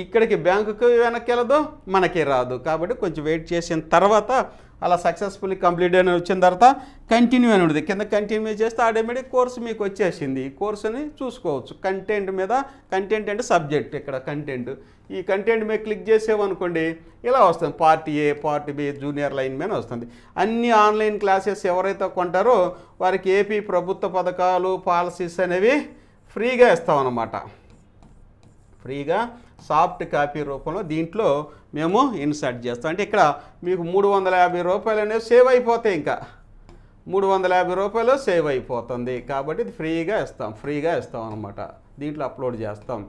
ఇక్కడికి బ్యాంకుకి వెనక్కి వెళ్ళదు, మనకి రాదు. కాబట్టి కొంచెం వెయిట్ చేసిన తర్వాత అలా సక్సెస్ఫుల్లీ కంప్లీట్ అని వచ్చిన తర్వాత కంటిన్యూ అని ఉంటుంది. కింద కంటిన్యూ చేస్తే ఆటోమేటిక్ కోర్సు మీకు వచ్చేసింది. ఈ కోర్సుని చూసుకోవచ్చు. కంటెంట్ మీద, కంటెంట్ అంటే సబ్జెక్ట్, ఇక్కడ కంటెంట్. ఈ కంటెంట్ మీద క్లిక్ చేసేవనుకోండి ఇలా వస్తుంది. Part A, part B, junior line మీద వస్తుంది. అన్ని ఆన్లైన్ క్లాసెస్ ఎవరైతే కొంటారో వారికి ఏపీ ప్రభుత్వ పథకాలు, పాలసీస్ అనేవి ఫ్రీగా ఇస్తామన్నమాట. ఫ్రీగా సాఫ్ట్ కాపీ రూపంలో దీంట్లో మేము ఇన్సర్ట్ చేస్తాం. అంటే ఇక్కడ మీకు 350 రూపాయలు అనేవి సేవ్ అయిపోతాయి. ఇంకా 350 రూపాయలు సేవ్ అయిపోతుంది. కాబట్టి ఇది ఫ్రీగా ఇస్తాం అనమాట. దీంట్లో అప్లోడ్ చేస్తాం.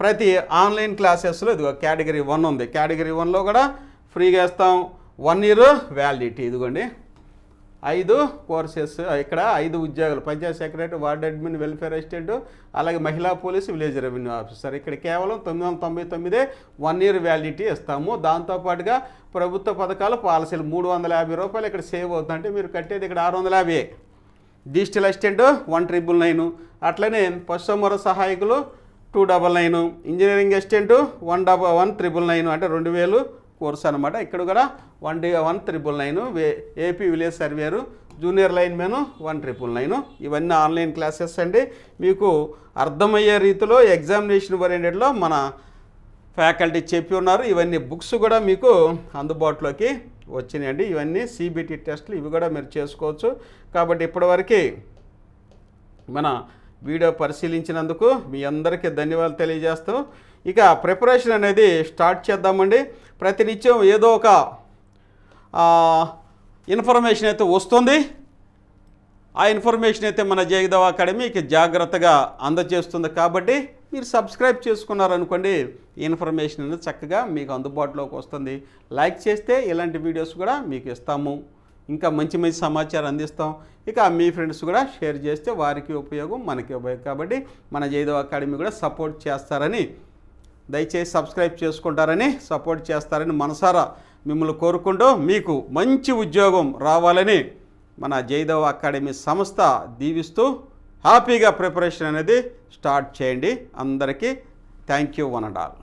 ప్రతి ఆన్లైన్ క్లాసెస్లో ఇదిగో కేటగిరీ 1 ఉంది. కేటగిరీ 1లో కూడా ఫ్రీగా ఇస్తాం. 1 year వ్యాలిడిటీ. ఇదిగోండి 5 కోర్సెస్, ఇక్కడ 5 ఉద్యోగాలు, Panchayat secretary, ward admin, welfare assistant, అలాగే మహిళా పోలీసు, విలేజ్ రెవెన్యూ ఆఫీసర్. ఇక్కడ కేవలం 999 1 year వ్యాలిడిటీ ఇస్తాము. దాంతోపాటుగా ప్రభుత్వ పథకాలు, పాలసీలు 350 రూపాయలు ఇక్కడ సేవ్ అవుతుంది. అంటే మీరు కట్టేది ఇక్కడ 650. డిజిటల్ అసిస్టెంట్ 1999, అట్లనే పశుసంవర్ధక సహాయకులు 299, ఇంజనీరింగ్ అసిస్టెంట్ 11999 అంటే 2000 కోర్స్ అనమాట. ఇక్కడ కూడా 11999. AP village surveyor, junior line menu 1999. ఇవన్నీ ఆన్లైన్ క్లాసెస్ అండి. మీకు అర్థమయ్యే రీతిలో ఎగ్జామినేషన్ ఓరియంటెడ్లో మన ఫ్యాకల్టీ చెప్పి ఉన్నారు. ఇవన్నీ బుక్స్ కూడా మీకు అందుబాటులోకి వచ్చినాయండి. ఇవన్నీ సిబిటి టెస్టులు, ఇవి కూడా మీరు చేసుకోవచ్చు. కాబట్టి ఇప్పటివరకు మన వీడియో పరిశీలించినందుకు మీ అందరికీ ధన్యవాదాలు తెలియజేస్తూ ఇక ప్రిపరేషన్ అనేది స్టార్ట్ చేద్దామండి. ప్రతినిత్యం ఏదో ఒక ఇన్ఫర్మేషన్ అయితే వస్తుంది. ఆ ఇన్ఫర్మేషన్ అయితే మన జయదేవ్ అకాడమీకి జాగ్రత్తగా అందజేస్తుంది. కాబట్టి మీరు సబ్స్క్రైబ్ చేసుకున్నారనుకోండి, ఈ ఇన్ఫర్మేషన్ అనేది చక్కగా మీకు అందుబాటులోకి వస్తుంది. లైక్ చేస్తే ఇలాంటి వీడియోస్ కూడా మీకు ఇస్తాము. ఇంకా మంచి మంచి సమాచారం అందిస్తాం. ఇక మీ ఫ్రెండ్స్ కూడా షేర్ చేస్తే వారికి ఉపయోగం, మనకి ఉపయోగం. కాబట్టి మన జయదేవ్ అకాడమీ కూడా సపోర్ట్ చేస్తారని, దయచేసి సబ్స్క్రైబ్ చేసుకుంటారని, సపోర్ట్ చేస్తారని మనసారా మిమ్మల్ని కోరుకుంటూ మీకు మంచి ఉద్యోగం రావాలని మన జయదేవ్ అకాడమీ సంస్థ దీవిస్తూ హ్యాపీగా ప్రిపరేషన్ అనేది స్టార్ట్ చేయండి. అందరికీ thank you one and all.